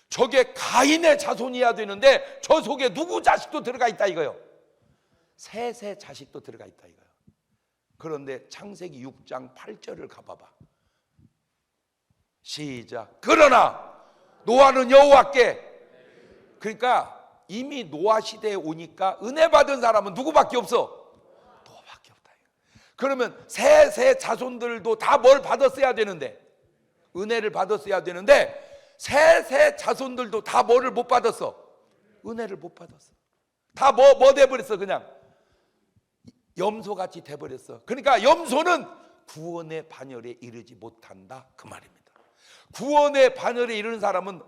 Speaker 1: 저게 가인의 자손이어야 되는데 저 속에 누구 자식도 들어가 있다 이거요. 셋의 자식도 들어가 있다 이거요. 그런데 창세기 6장 8절을 가봐봐. 시작. 그러나 노아는 여호와께, 그러니까 이미 노아 시대에 오니까 은혜 받은 사람은 누구밖에 없어? 노아밖에 없다. 그러면 세 자손들도 다 뭘 받았어야 되는데, 은혜를 받았어야 되는데 세 자손들도 다 뭐를 못 받았어? 은혜를 못 받았어. 다 뭐 돼버렸어? 그냥 염소같이 돼버렸어. 그러니까 염소는 구원의 반열에 이르지 못한다, 그 말입니다. 구원의 반열에 이르는 사람은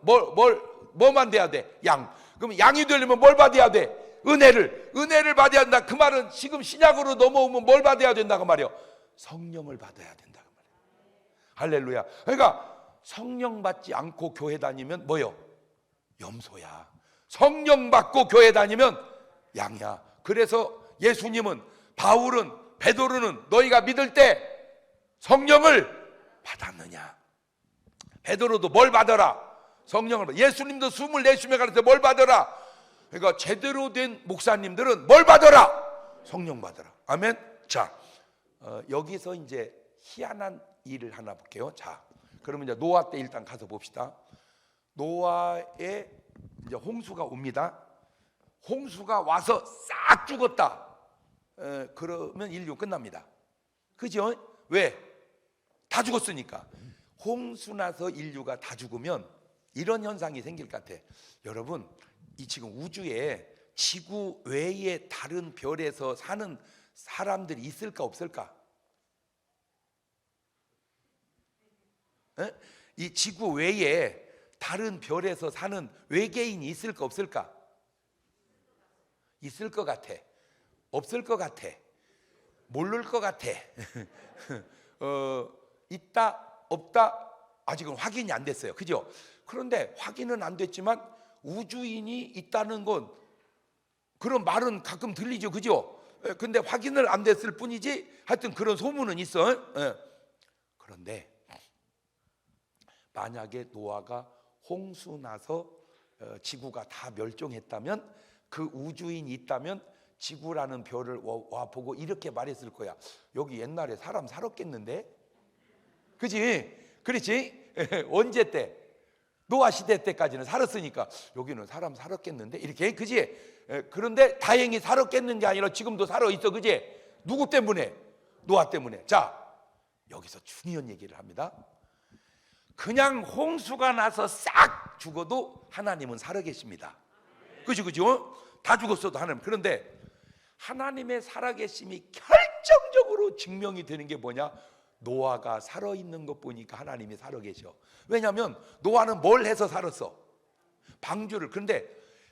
Speaker 1: 뭐만 돼야 돼? 양. 그럼 양이 되려면 뭘 받아야 돼? 은혜를 받아야 된다. 그 말은 지금 신약으로 넘어오면 뭘 받아야 된다, 그 말이요? 성령을 받아야 된다, 그 말이요. 할렐루야. 그러니까 성령 받지 않고 교회 다니면 뭐요? 염소야. 성령 받고 교회 다니면 양이야. 그래서 예수님은, 바울은, 베드로는 너희가 믿을 때 성령을 받았느냐? 베드로도 뭘 받아라? 성령을 받아. 예수님도 숨을 내쉬며 가르쳐 뭘 받아라? 그러니까 제대로 된 목사님들은 뭘 받아라? 성령 받아라. 아멘. 자, 여기서 이제 희한한 일을 하나 볼게요. 자, 그러면 이제 노아 때 일단 가서 봅시다. 노아에 이제 홍수가 옵니다. 홍수가 와서 싹 죽었다. 그러면 인류 끝납니다. 그죠? 왜? 다 죽었으니까. 홍수 나서 인류가 다 죽으면 이런 현상이 생길 것 같아. 여러분, 이 지금 우주에 지구 외에 다른 별에서 사는 사람들이 있을까 없을까? 이 지구 외에 다른 별에서 사는 외계인이 있을까 없을까? 있을 것 같아. 없을 것 같아. 모를 것 같아. 있다 없다 아직은 확인이 안 됐어요. 그죠? 그런데 확인은 안 됐지만 우주인이 있다는 건, 그런 말은 가끔 들리죠. 그죠? 근데 확인을 안 됐을 뿐이지 하여튼 그런 소문은 있어. 그런데 만약에 노아가 홍수 나서 지구가 다 멸종했다면, 그 우주인이 있다면 지구라는 별을 와 보고 이렇게 말했을 거야. 여기 옛날에 사람 살았겠는데? 그지? 그렇지? 언제 때? 노아 시대 때까지는 살았으니까 여기는 사람 살았겠는데? 이렇게, 그지? 그런데 다행히 살았겠는 게 아니라 지금도 살아 있어. 그지? 누구 때문에? 노아 때문에. 자, 여기서 중요한 얘기를 합니다. 그냥 홍수가 나서 싹 죽어도 하나님은 살아계십니다. 그죠? 그죠? 다 죽었어도 하나님. 그런데 하나님의 살아계심이 결정적으로 증명이 되는 게 뭐냐? 노아가 살아있는 것 보니까 하나님이 살아계셔. 왜냐하면 노아는 뭘 해서 살았어? 방주를. 그런데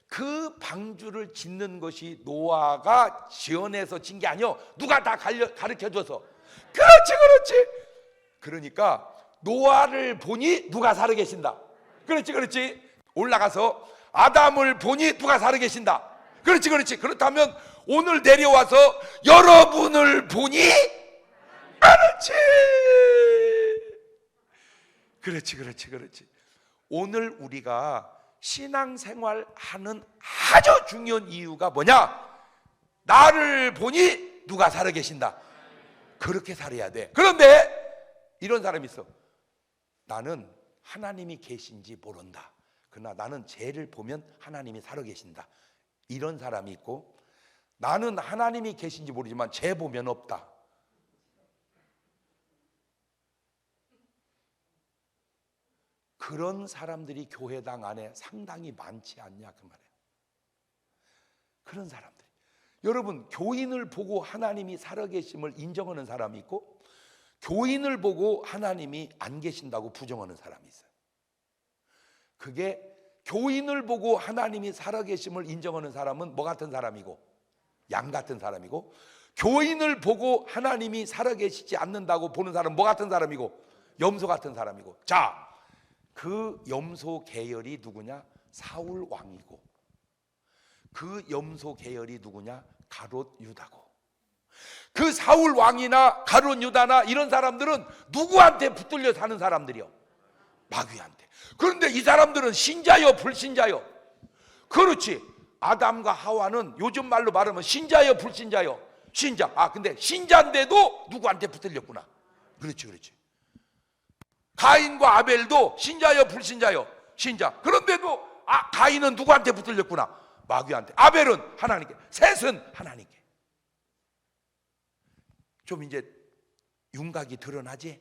Speaker 1: 그 방주를 짓는 것이 노아가 지어내서 진 게 아니요, 누가 다 가르쳐줘서. 그렇지. 그러니까 노아를 보니 누가 살아계신다. 그렇지. 올라가서 아담을 보니 누가 살아계신다. 그렇지. 그렇다면 오늘 내려와서 여러분을 보니, 그렇지. 오늘 우리가 신앙생활 하는 아주 중요한 이유가 뭐냐? 나를 보니 누가 살아계신다. 그렇게 살아야 돼. 그런데 이런 사람이 있어. 나는 하나님이 계신지 모른다. 그러나 나는 죄를 보면 하나님이 살아계신다. 이런 사람이 있고, 나는 하나님이 계신지 모르지만 죄 보면 없다. 그런 사람들이 교회당 안에 상당히 많지 않냐, 그 말이에요. 그런 사람들. 여러분, 교인을 보고 하나님이 살아계심을 인정하는 사람이 있고, 교인을 보고 하나님이 안 계신다고 부정하는 사람이 있어요. 그게 교인을 보고 하나님이 살아계심을 인정하는 사람은 뭐 같은 사람이고? 양 같은 사람이고, 교인을 보고 하나님이 살아계시지 않는다고 보는 사람은 뭐 같은 사람이고? 염소 같은 사람이고. 자, 그 염소 계열이 누구냐? 사울 왕이고, 그 염소 계열이 누구냐? 가롯 유다고. 그 사울 왕이나 가롯 유다나 이런 사람들은 누구한테 붙들려 사는 사람들이요? 마귀한테. 그런데 이 사람들은 신자요 불신자요? 그렇지. 아담과 하와는 요즘 말로 말하면 신자요 불신자요? 신자. 아, 근데 신자인데도 누구한테 붙들렸구나. 그렇지, 그렇지. 가인과 아벨도 신자요, 불신자요? 신자. 그런데도 가인은 누구한테 붙들렸구나? 마귀한테. 아벨은 하나님께. 셋은 하나님께. 좀 이제 윤곽이 드러나지?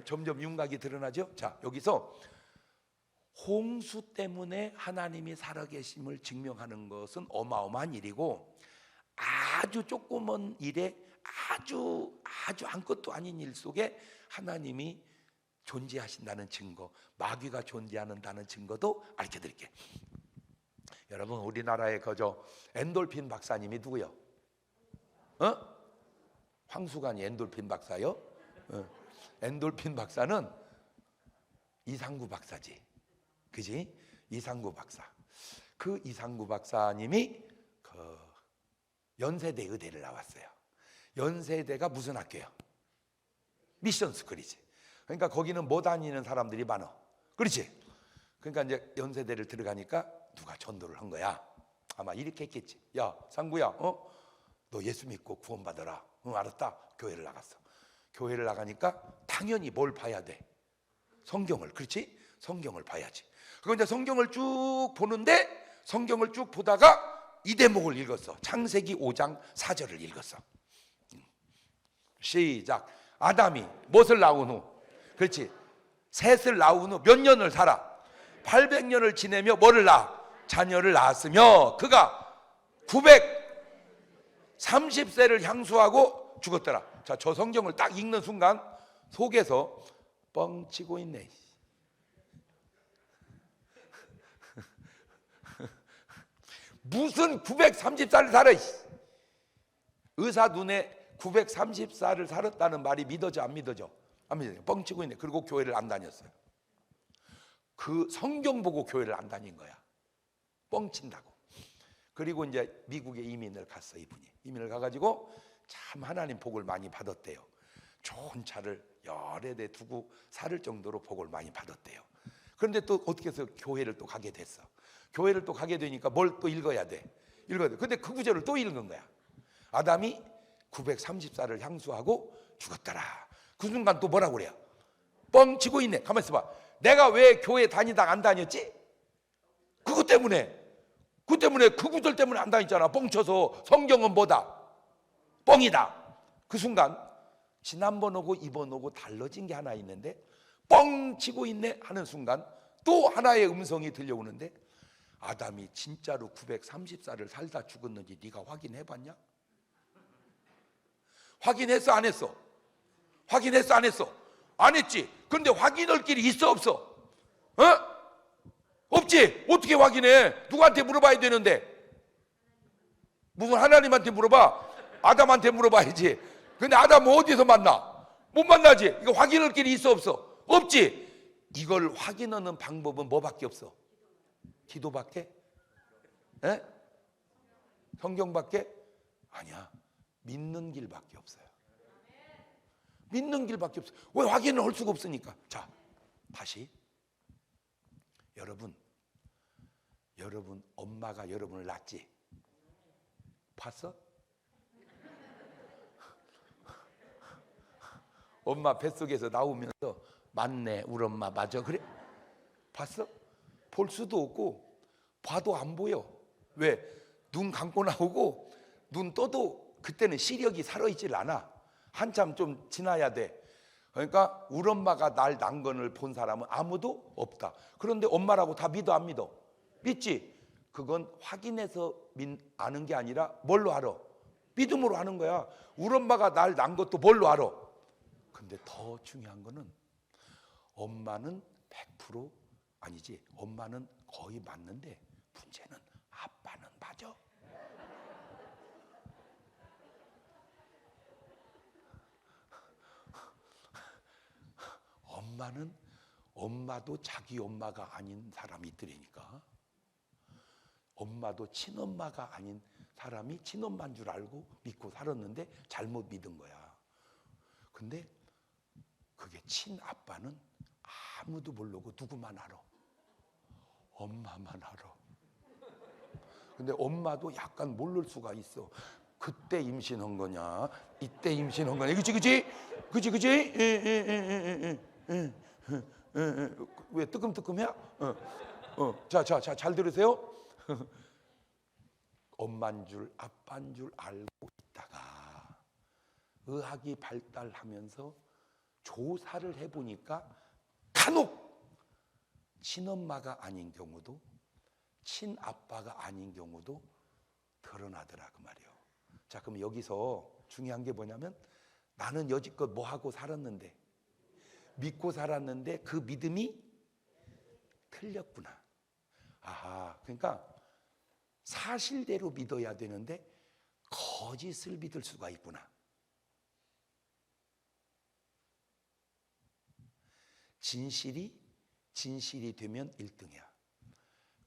Speaker 1: 점점 윤곽이 드러나죠? 자, 여기서 홍수 때문에 하나님이 살아계심을 증명하는 것은 어마어마한 일이고, 아주 조그만 일에 아주 아무것도 아닌 일 속에 하나님이 존재하신다는 증거, 마귀가 존재한다는 증거도 알려 드릴게요. 여러분, 우리나라의 그저 엔돌핀 박사님이 누구요? 황수관이 엔돌핀 박사요? 엔돌핀 박사는 이상구 박사지, 그지? 이상구 박사. 그 이상구 박사님이 그 연세대 의대를 나왔어요. 연세대가 무슨 학교요? 미션 스쿨이지. 그러니까 거기는 못 다니는 사람들이 많어. 그렇지? 그러니까 이제 연세대를 들어가니까 누가 전도를 한 거야. 아마 이렇게 했겠지. 야, 상구야, 너 예수 믿고 구원받아라. 응, 알았다. 교회를 나갔어. 교회를 나가니까 당연히 뭘 봐야 돼? 성경을. 그렇지? 성경을 봐야지. 그리고 이제 성경을 쭉 보는데, 성경을 쭉 보다가 이 대목을 읽었어. 창세기 5장 4절을 읽었어. 시작. 아담이 무엇을 낳은 후, 그렇지, 셋을 낳은 후 몇 년을 살아? 800년을 지내며 뭐를 낳아? 자녀를 낳았으며 그가 930세를 향수하고 죽었더라. 자, 저 성경을 딱 읽는 순간 속에서 뻥치고 있네. 무슨 930살을 살아? 의사 눈에 930살을 살았다는 말이 믿어져, 안 믿어져? 안 믿어져. 뻥치고 있네. 그리고 교회를 안 다녔어요. 그 성경 보고 교회를 안 다닌 거야. 뻥친다고. 그리고 이제 미국에 이민을 갔어. 이민을 가가지고 참 하나님 복을 많이 받았대요. 좋은 차를 여러 대 두고 살 정도로 복을 많이 받았대요. 그런데 또 어떻게 해서 교회를 또 가게 됐어. 교회를 또 가게 되니까 뭘 또 읽어야 돼? 읽어야 돼. 근데 그 구절을 또 읽은 거야. 아담이 930살을 향수하고 죽었더라. 그 순간 또 뭐라고 그래요? 뻥치고 있네. 가만히 있어봐. 내가 왜 교회 다니다가 안 다녔지? 그것 때문에. 그 구절 때문에 안 다녔잖아. 뻥쳐서. 성경은 뭐다? 뻥이다. 그 순간 지난번 오고 이번 오고 달라진 게 하나 있는데, 뻥치고 있네 하는 순간 또 하나의 음성이 들려오는데, 아담이 진짜로 930살을 살다 죽었는지 네가 확인해 봤냐? 확인했어, 안 했어? 확인했어, 안 했어? 안 했지. 근데 확인할 길이 있어, 없어? 없지. 어떻게 확인해? 누구한테 물어봐야 되는데? 무슨 하나님한테 물어봐? 아담한테 물어봐야지. 근데 아담은 어디서 만나? 못 만나지. 이거 확인할 길이 있어, 없어? 없지. 이걸 확인하는 방법은 뭐밖에 없어? 기도밖에? 성경밖에? 아니야. 믿는 길밖에 없어요. 믿는 길밖에 없어요. 왜 확인을 할 수가 없으니까. 자, 다시. 여러분 엄마가 여러분을 낳지? 봤어? 엄마 뱃속에서 나오면서 맞네, 우리 엄마 맞아, 그래? 봤어? 볼 수도 없고 봐도 안 보여. 왜? 눈 감고 나오고 눈 떠도 그때는 시력이 살아있질 않아. 한참 좀 지나야 돼. 그러니까 우리 엄마가 날 낳은 거를 본 사람은 아무도 없다. 그런데 엄마라고 다 믿어, 안 믿어? 믿지? 그건 확인해서 아는 게 아니라 뭘로 알아? 믿음으로 아는 거야. 우리 엄마가 날 낳은 것도 뭘로 알아? 근데 더 중요한 거는 엄마는 100% 아니지. 엄마는 거의 맞는데 문제는 아빠는 맞아. 엄마도 자기 엄마가 아닌 사람이 있더라니까. 엄마도 친엄마가 아닌 사람이 친엄마인 줄 알고 믿고 살았는데 잘못 믿은 거야. 근데 그게 친아빠는 아무도 모르고 누구만 알아? 엄마만 알아. 근데 엄마도 약간 모를 수가 있어. 그때 임신한 거냐, 이때 임신한 거냐. 그치? 왜 뜨끔뜨끔해? 자, 잘 들으세요. 엄만 줄, 아빠인 줄 알고 있다가 의학이 발달하면서 조사를 해보니까 간혹 친엄마가 아닌 경우도 친아빠가 아닌 경우도 드러나더라 그 말이에요. 자, 그럼 여기서 중요한 게 뭐냐면 나는 여지껏 뭐 하고 살았는데, 믿고 살았는데 그 믿음이 틀렸구나. 아하, 그러니까 사실대로 믿어야 되는데 거짓을 믿을 수가 있구나. 진실이 되면 1등이야.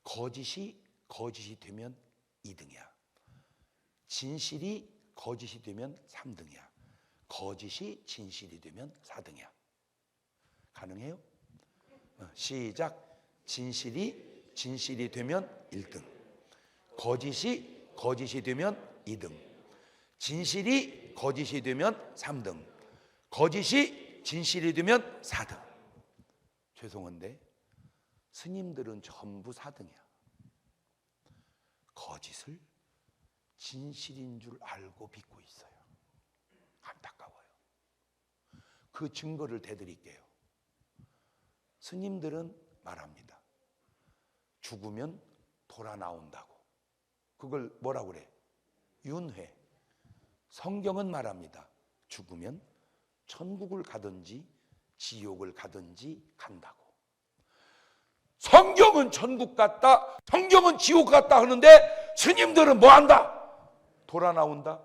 Speaker 1: 거짓이 되면 2등이야. 진실이 거짓이 되면 3등이야. 거짓이 진실이 되면 4등이야. 가능해요? 시작. 진실이 되면 1등. 거짓이 되면 2등. 진실이 거짓이 되면 3등. 거짓이 진실이 되면 4등. 죄송한데 스님들은 전부 4등이야. 거짓을 진실인 줄 알고 믿고 있어요. 안타까워요. 그 증거를 대드릴게요. 스님들은 말합니다. 죽으면 돌아 나온다고. 그걸 뭐라고 그래? 윤회. 성경은 말합니다. 죽으면 천국을 가든지 지옥을 가든지 간다고. 성경은 천국 같다, 성경은 지옥 같다 하는데 스님들은 뭐 한다? 돌아 나온다.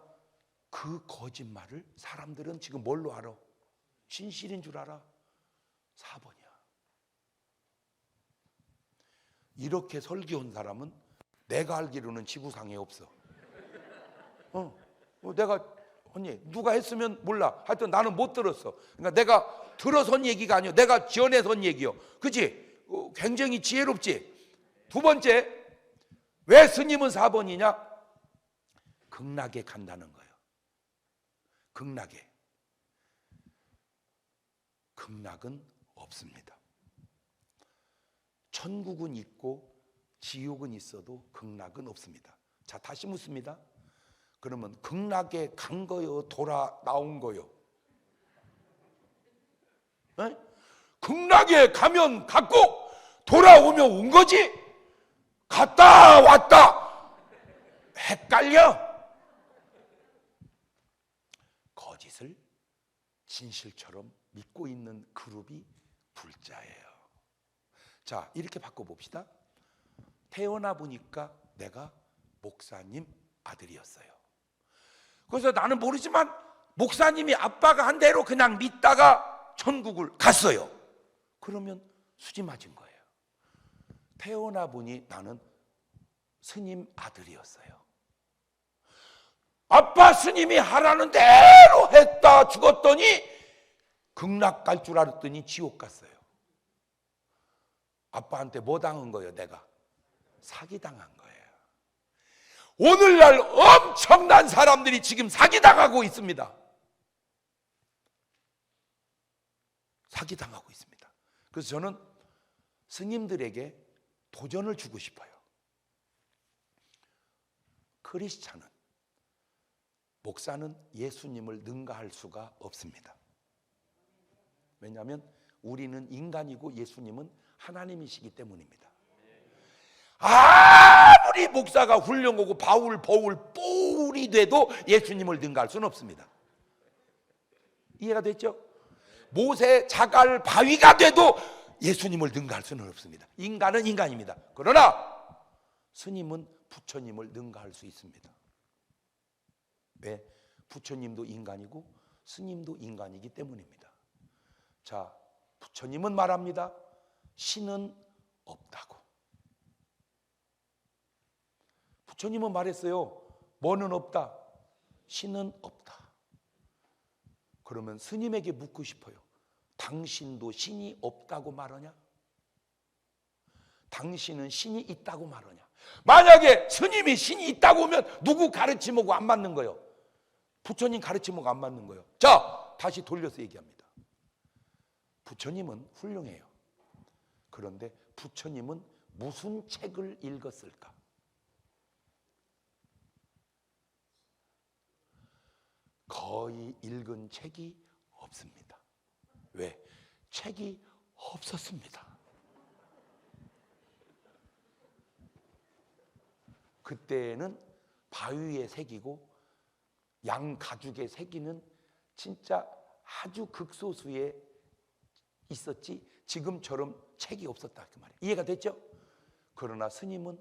Speaker 1: 그 거짓말을 사람들은 지금 뭘로 알아? 진실인 줄 알아. 4번이야. 이렇게 설교한 사람은 내가 알기로는 지구상에 없어. 내가 언니 누가 했으면 몰라. 하여튼 나는 못 들었어. 그러니까 내가 들어선 얘기가 아니야. 내가 지어내선 얘기요. 그치? 굉장히 지혜롭지. 두 번째, 왜 스님은 4번이냐? 극락에 간다는 거예요. 극락은 없습니다. 천국은 있고 지옥은 있어도 극락은 없습니다. 자, 다시 묻습니다. 그러면 극락에 간 거요, 돌아 나온 거요? 에? 극락에 가면 갔고 돌아오면 온 거지? 갔다 왔다 헷갈려. 거짓을 진실처럼 믿고 있는 그룹이 불자예요. 자, 이렇게 바꿔봅시다. 태어나 보니까 내가 목사님 아들이었어요. 그래서 나는 모르지만 목사님이 아빠가 한 대로 그냥 믿다가 천국을 갔어요. 그러면 수지 맞은 거예요. 태어나 보니 나는 스님 아들이었어요. 아빠 스님이 하라는 대로 했다 죽었더니 극락 갈 줄 알았더니 지옥 갔어요. 아빠한테 뭐 당한 거예요? 내가 사기당한 거예요. 오늘날 엄청난 사람들이 지금 사기당하고 있습니다. 사기당하고 있습니다. 그래서 저는 스님들에게 도전을 주고 싶어요. 크리스찬은, 목사는 예수님을 능가할 수가 없습니다. 왜냐하면 우리는 인간이고 예수님은 하나님이시기 때문입니다. 아무리 목사가 훌륭하고 바울, 뽀울이 돼도 예수님을 능가할 수는 없습니다. 이해가 됐죠? 모세, 자갈, 바위가 돼도 예수님을 능가할 수는 없습니다. 인간은 인간입니다. 그러나 스님은 부처님을 능가할 수 있습니다. 왜? 부처님도 인간이고 스님도 인간이기 때문입니다. 자, 부처님은 말합니다. 신은 없다고. 부처님은 말했어요. 뭐는 없다? 신은 없다. 그러면 스님에게 묻고 싶어요. 당신도 신이 없다고 말하냐? 당신은 신이 있다고 말하냐? 만약에 스님이 신이 있다고 하면 누구 가르침하고 안 맞는 거예요? 부처님 가르침하고 안 맞는 거예요. 자, 다시 돌려서 얘기합니다. 부처님은 훌륭해요. 그런데 부처님은 무슨 책을 읽었을까? 거의 읽은 책이 없습니다. 왜? 책이 없었습니다. 그때는 바위에 새기고 양 가죽에 새기는 진짜 아주 극소수에 있었지 지금처럼 책이 없었다 그 말이에요. 이해가 됐죠? 그러나 스님은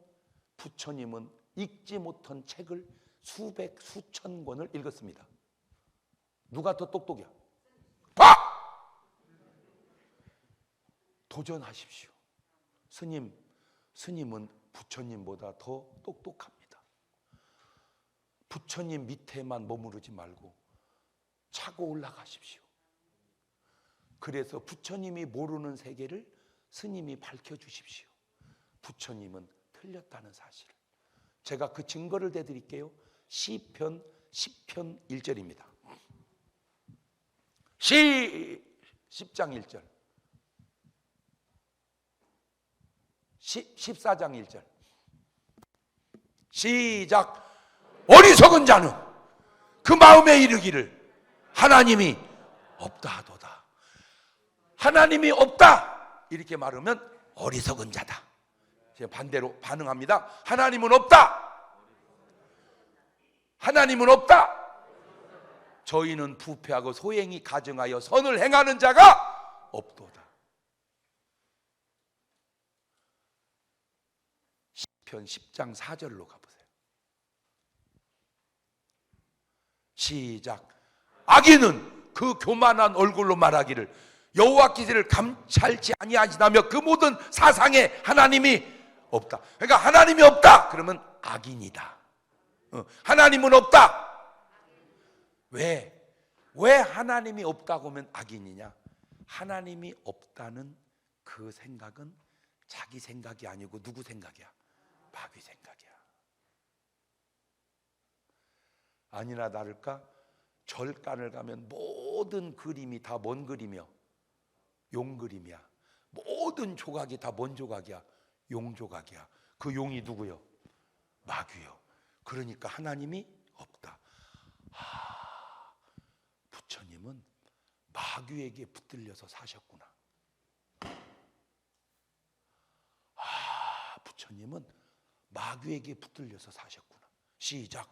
Speaker 1: 부처님은 읽지 못한 책을 수백 수천 권을 읽었습니다. 누가 더 똑똑이야? 봐! 도전하십시오. 스님은 부처님보다 더 똑똑합니다. 부처님 밑에만 머무르지 말고 차고 올라가십시오. 그래서 부처님이 모르는 세계를 스님이 밝혀주십시오. 부처님은 틀렸다는 사실을. 제가 그 증거를 대드릴게요. 시편 10편 1절입니다. 10장 1절 14장 1절 시작. 어리석은 자는 그 마음에 이르기를 하나님이 없다 하도다. 하나님이 없다 이렇게 말하면 어리석은 자다. 제가 반대로 반응합니다. 하나님은 없다. 하나님은 없다. 저희는 부패하고 소행이 가증하여 선을 행하는 자가 없도다. 시편 10장 4절로 가보세요. 시작. 악인은 그 교만한 얼굴로 말하기를 여호와께서를 감찰지 아니하시다며 그 모든 사상에 하나님이 없다. 그러니까 하나님이 없다 그러면 악인이다. 하나님은 없다. 왜 하나님이 없다고 하면 악인이냐? 하나님이 없다는 그 생각은 자기 생각이 아니고 누구 생각이야? 마귀 생각이야. 아니나 다를까 절간을 가면 모든 그림이 다 뭔 그림이야? 용 그림이야. 모든 조각이 다 뭔 조각이야? 용 조각이야. 그 용이 누구요? 마귀요. 그러니까 하나님이 없다. 부처님은 마귀에게 붙들려서 사셨구나. 부처님은 마귀에게 붙들려서 사셨구나. 시작.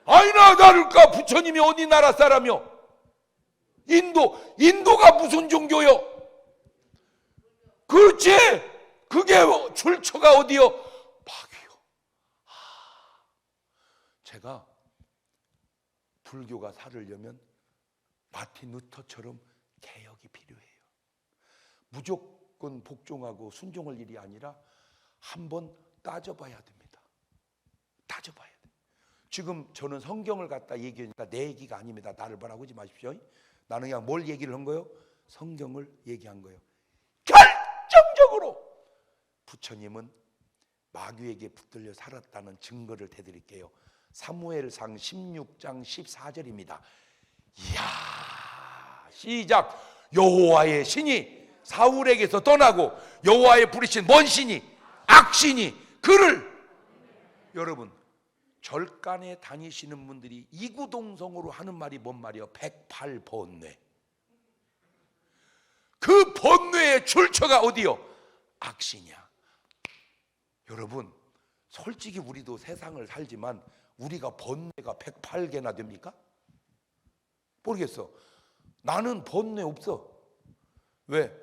Speaker 1: 아니나 다를까 부처님이 어디 나라 사람이요? 인도가 무슨 종교요? 그렇지. 그게 출처가 어디요? 마귀요. 제가 불교가 살으려면 마틴 루터처럼 개혁이 필요해요. 무조건 복종하고 순종할 일이 아니라 한번 따져봐야 됩니다. 따져봐야 돼요. 지금 저는 성경을 갖다 얘기하니까 내 얘기가 아닙니다. 나를 뭐라고 하지 마십시오. 나는 그냥 뭘 얘기를 한 거예요? 성경을 얘기한 거예요. 결정적으로 부처님은 마귀에게 붙들려 살았다는 증거를 대드릴게요. 사무엘상 16장 14절입니다. 이야, 시작. 여호와의 신이 사울에게서 떠나고 여호와의 부르신 뭔 신이? 악신이 그를. 여러분 절간에 다니시는 분들이 이구동성으로 하는 말이 뭔 말이에요? 108번뇌. 그 번뇌의 출처가 어디요? 악신이야. 여러분 솔직히 우리도 세상을 살지만 우리가 번뇌가 108개나 됩니까? 모르겠어. 나는 번뇌 없어. 왜?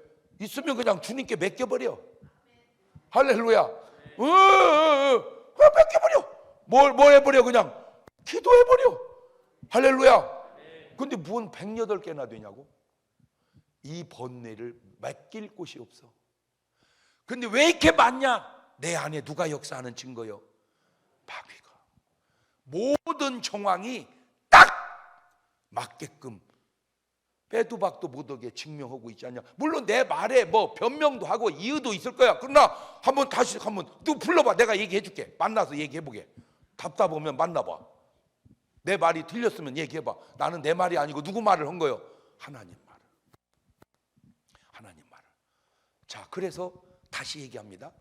Speaker 1: 있으면 그냥 주님께 맡겨버려. 할렐루야. 그냥 맡겨버려. 뭘 해버려? 그냥 기도해버려. 할렐루야. 근데 뭔 108개나 되냐고? 이 번뇌를 맡길 곳이 없어. 근데 왜 이렇게 많냐? 내 안에 누가 역사하는 증거요? 마귀가. 모든 정황이 딱 맞게끔 빼도 박도 못하게 증명하고 있지 않냐. 물론 내 말에 뭐 변명도 하고 이유도 있을 거야. 그러나 한번 다시 한번 또 불러봐. 내가 얘기해 줄게. 만나서 얘기해 보게. 답답하면 만나봐. 내 말이 틀렸으면 얘기해봐. 나는 내 말이 아니고 누구 말을 한 거예요? 하나님 말을. 하나님 말을. 자, 그래서 다시 얘기합니다.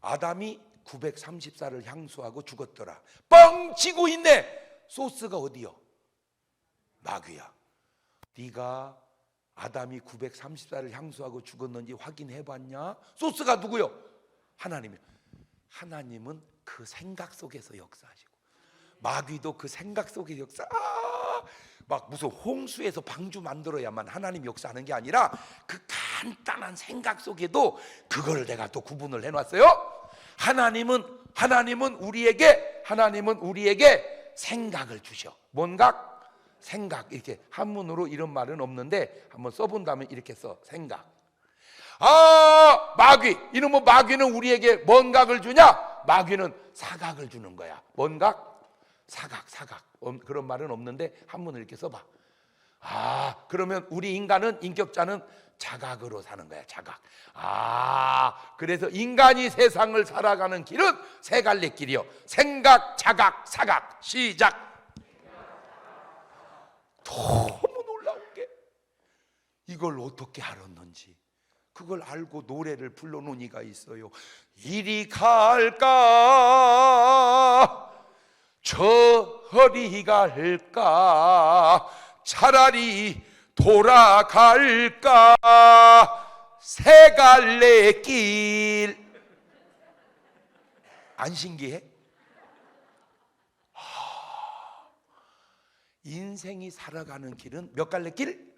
Speaker 1: 아담이 930살을 향수하고 죽었더라. 뻥 치고 있네. 소스가 어디요? 마귀야. 네가 아담이 930살을 향수하고 죽었는지 확인해봤냐? 소스가 누구요? 하나님이요. 하나님은 그 생각 속에서 역사하시고, 마귀도 그 생각 속에서 막 무슨 홍수에서 방주 만들어야만 하나님 역사하는 게 아니라 그 간단한 생각 속에도 그걸 내가 또 구분을 해놨어요. 하나님은 우리에게 생각을 주셔. 뭔가 생각. 이렇게 한문으로 이런 말은 없는데 한번 써본다면 이렇게 써. 생각. 마귀. 이놈의 마귀는 우리에게 뭔 각을 주냐? 마귀는 사각을 주는 거야. 뭔 각? 사각. 그런 말은 없는데 한문을 이렇게 써봐. 그러면 우리 인격자는 자각으로 사는 거야. 자각. 그래서 인간이 세상을 살아가는 길은 세 갈래 길이요. 생각, 자각, 사각. 시작. 너무 놀라운 게 이걸 어떻게 알았는지, 그걸 알고 노래를 불러놓은 이가 있어요. 이리 갈까 저리 갈까 차라리 돌아갈까 세 갈래 길. 안 신기해? 인생이 살아가는 길은 몇 갈래 길?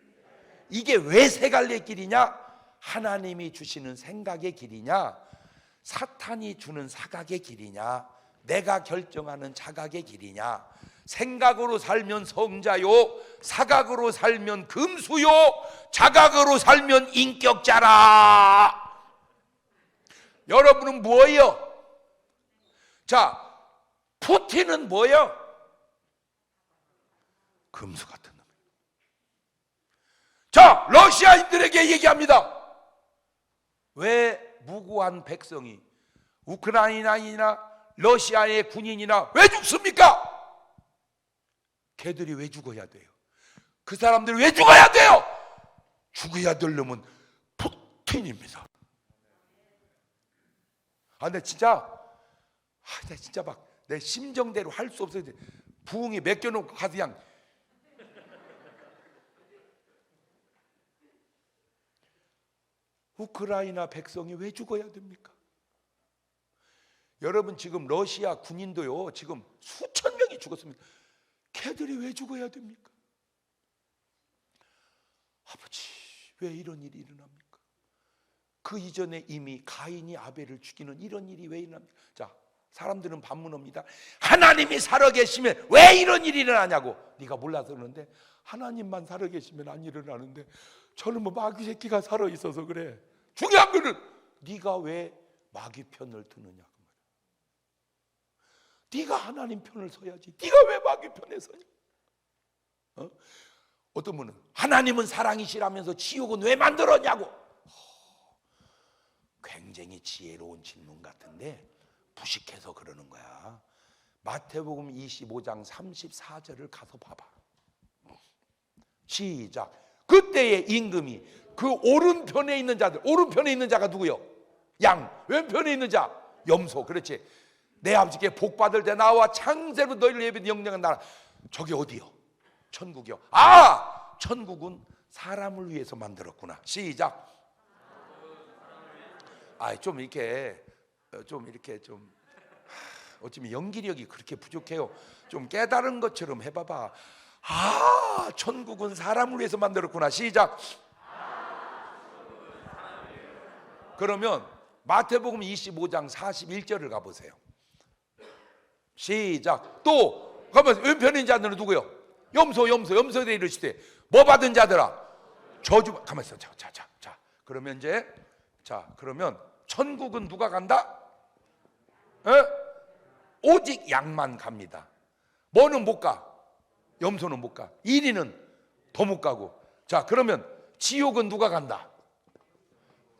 Speaker 1: 이게 왜 세 갈래 길이냐? 하나님이 주시는 생각의 길이냐, 사탄이 주는 사각의 길이냐, 내가 결정하는 자각의 길이냐. 생각으로 살면 성자요, 사각으로 살면 금수요, 자각으로 살면 인격자라. 여러분은 뭐예요? 자, 푸틴은 뭐예요? 금수 같은 놈. 자, 러시아인들에게 얘기합니다. 왜 무고한 백성이, 우크라이나이나 러시아의 군인이나 왜 죽습니까? 걔들이 왜 죽어야 돼요? 그 사람들이 왜 죽어야 돼요? 죽어야 될 놈은 푸틴입니다. 근데 진짜 막 내 심정대로 할 수 없어요. 부흥이 맡겨놓고 가서 그냥 우크라이나 백성이 왜 죽어야 됩니까? 여러분, 지금 러시아 군인도요, 지금 수천 명이 죽었습니다. 걔들이 왜 죽어야 됩니까? 아버지, 왜 이런 일이 일어납니까? 그 이전에 이미 가인이 아벨을 죽이는 이런 일이 왜 일어납니까? 자, 사람들은 반문합니다. 하나님이 살아계시면 왜 이런 일이 일어나냐고. 네가 몰라서 그러는데 하나님만 살아계시면 안 일어나는데 저는 뭐 마귀 새끼가 살아있어서 그래. 중요한 거는 네가 왜 마귀 편을 드느냐 그 말이야. 네가 하나님 편을 서야지. 네가 왜 마귀 편에 서냐? 어떤 분은 하나님은 사랑이시라면서 지옥은 왜 만들었냐고. 굉장히 지혜로운 질문 같은데 부식해서 그러는 거야. 마태복음 25장 34절을 가서 봐봐. 시작. 그때의 임금이 그 오른편에 있는 자들, 오른편에 있는 자가 누구요? 양. 왼편에 있는 자 염소. 그렇지. 내 아버지께 복 받을 때 나와 창세로 너희를 예비한 영영한 나라. 저게 어디요? 천국이요. 천국은 사람을 위해서 만들었구나. 시작. 좀 이렇게 어쩌면 연기력이 그렇게 부족해요. 좀 깨달은 것처럼 해봐봐. 천국은 사람을 위해서 만들었구나. 시작. 그러면 마태복음 25장 41절을 가보세요. 시작. 또 가면 왼편에 있는 자들은 누구요? 염소들이 이르시되 뭐 받은 자들아? 저주. 가만 있어. 자. 그러면 이제 그러면 천국은 누가 간다? 오직 양만 갑니다. 뭐는 못 가? 염소는 못 가. 이리는 더 못 가고. 자, 그러면 지옥은 누가 간다?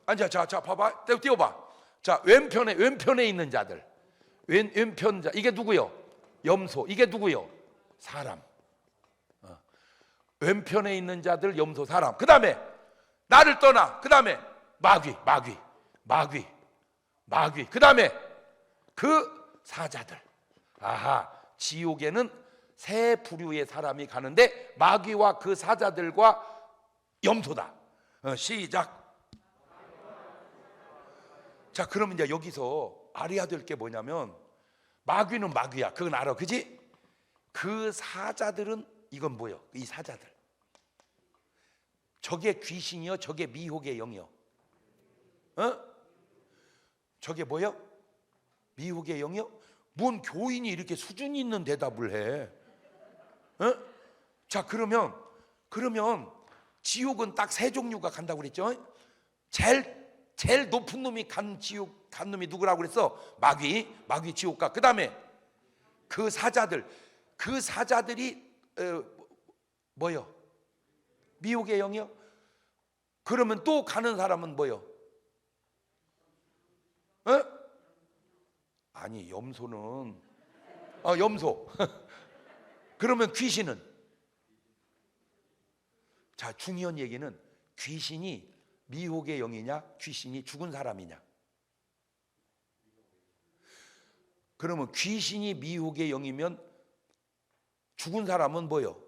Speaker 1: 아니, 자, 봐봐. 띄워봐. 자, 왼편에 있는 자들. 왼편자. 이게 누구요? 염소. 이게 누구요? 사람. 왼편에 있는 자들, 염소, 사람. 그 다음에 나를 떠나. 그 다음에 마귀. 그 다음에 그 사자들. 아하, 지옥에는 세 부류의 사람이 가는데 마귀와 그 사자들과 염소다. 시작. 자, 그러면 이제 여기서 알아야 될 게 뭐냐면 마귀는 마귀야. 그건 알아, 그지? 그 사자들은 이건 뭐요? 이 사자들. 저게 귀신이요, 저게 미혹의 영이요. 저게 뭐요? 미혹의 영이요? 뭔 교인이 이렇게 수준이 있는 대답을 해? 자, 그러면 지옥은 딱 세 종류가 간다고 그랬죠? 제일 높은 놈이 간 놈이 누구라고 그랬어? 마귀 지옥가. 그 다음에 그 사자들이 뭐요? 미혹의 영이요? 그러면 또 가는 사람은 뭐요? 아니, 염소는 염소. 그러면 귀신은? 자, 중요한 얘기는 귀신이 미혹의 영이냐, 귀신이 죽은 사람이냐. 그러면 귀신이 미혹의 영이면 죽은 사람은 뭐요?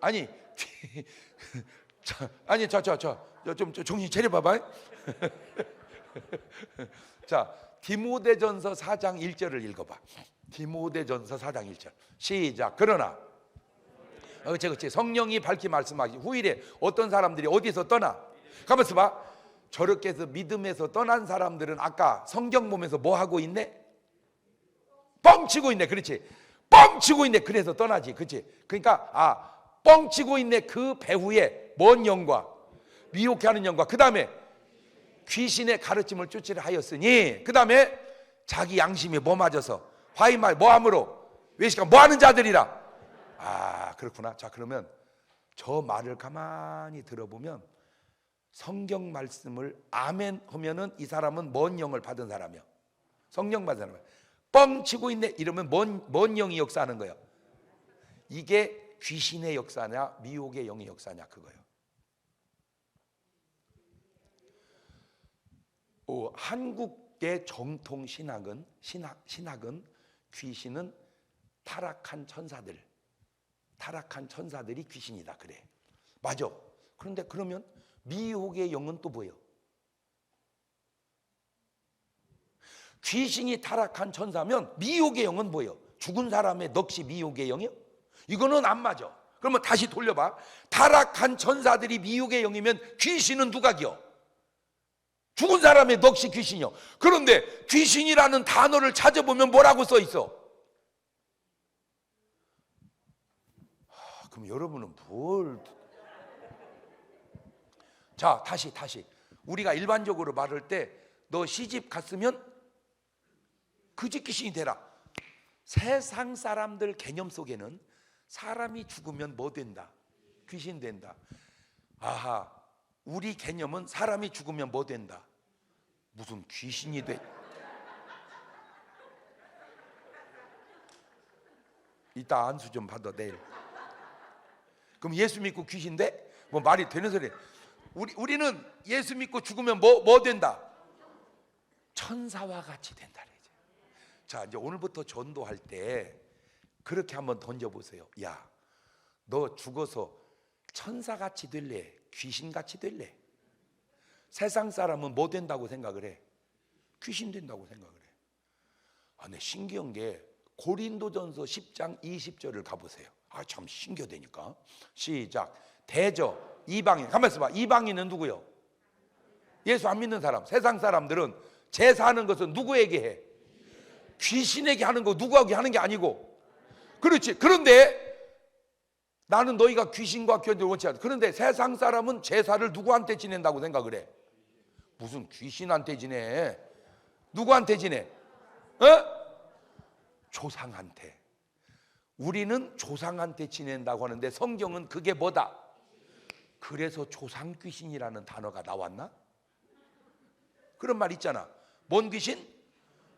Speaker 1: 아니, 좀 정신 차려봐봐. 자, 디모데전서 4장 1절을 읽어봐. 디모데전서 4장 1절. 시작. 그러나 그렇지. 성령이 밝히 말씀하시 후일에 어떤 사람들이 어디서 떠나? 가만있어 봐. 저렇게 해서 믿음에서 떠난 사람들은 아까 성경 보면서 뭐 하고 있네? 뻥치고 있네. 그렇지. 뻥치고 있네. 그래서 떠나지. 그렇지. 그러니까 뻥치고 있네. 그 배후에 뭔 영과 미혹해 하는 영과 그 다음에 귀신의 가르침을 쫓으려 하였으니 그 다음에 자기 양심이 뭐 맞아서 화이말 뭐함으로 외식한 뭐하는 자들이라. 그렇구나. 자, 그러면 저 말을 가만히 들어보면 성경 말씀을 아멘 하면은 이 사람은 뭔 영을 받은 사람이야? 성령 받은 사람이야. 뻥치고 있네 이러면 뭔 영이 역사하는 거야? 이게 귀신의 역사냐 미혹의 영의 역사냐 그거예요. 한국의 정통 신학은 귀신은 타락한 천사들이 귀신이다 그래. 맞아. 그런데 그러면 미혹의 영은 또 뭐예요? 귀신이 타락한 천사면 미혹의 영은 뭐예요? 죽은 사람의 넋이 미혹의 영이요? 이거는 안 맞아. 그러면 다시 돌려봐. 타락한 천사들이 미혹의 영이면 귀신은 누가 기어? 죽은 사람의 넋이 귀신이요. 그런데 귀신이라는 단어를 찾아보면 뭐라고 써 있어? 그럼 여러분은 뭘? 자, 다시 우리가 일반적으로 말할 때 너 시집 갔으면 그 집 귀신이 되라. 세상 사람들 개념 속에는 사람이 죽으면 뭐 된다? 귀신 된다. 아하, 우리 개념은 사람이 죽으면 뭐 된다? 무슨 귀신이 돼? 이따 안수 좀 받아 내일. 그럼 예수 믿고 귀신 돼? 뭐 말이 되는 소리? 우리는 예수 믿고 죽으면 뭐 된다? 천사와 같이 된다. 자, 이제 오늘부터 전도할 때 그렇게 한번 던져보세요. 야, 너 죽어서 천사같이 될래? 귀신같이 될래? 세상 사람은 뭐 된다고 생각을 해? 귀신 된다고 생각을 해. 근데 신기한 게 고린도전서 10장 20절을 가보세요. 참 신기하다니까. 시작. 대저 이방인. 가만히 있어봐. 이방인은 누구요? 예수 안 믿는 사람. 세상 사람들은 제사하는 것은 누구에게 해? 귀신에게 하는 거 누구에게 하는 게 아니고. 그렇지. 그런데 나는 너희가 귀신과 교제를 원치 않아. 그런데 세상 사람은 제사를 누구한테 지낸다고 생각을 해? 무슨 귀신한테 지내? 누구한테 지내? 조상한테. 우리는 조상한테 지낸다고 하는데 성경은 그게 뭐다? 그래서 조상귀신이라는 단어가 나왔나? 그런 말 있잖아. 뭔 귀신?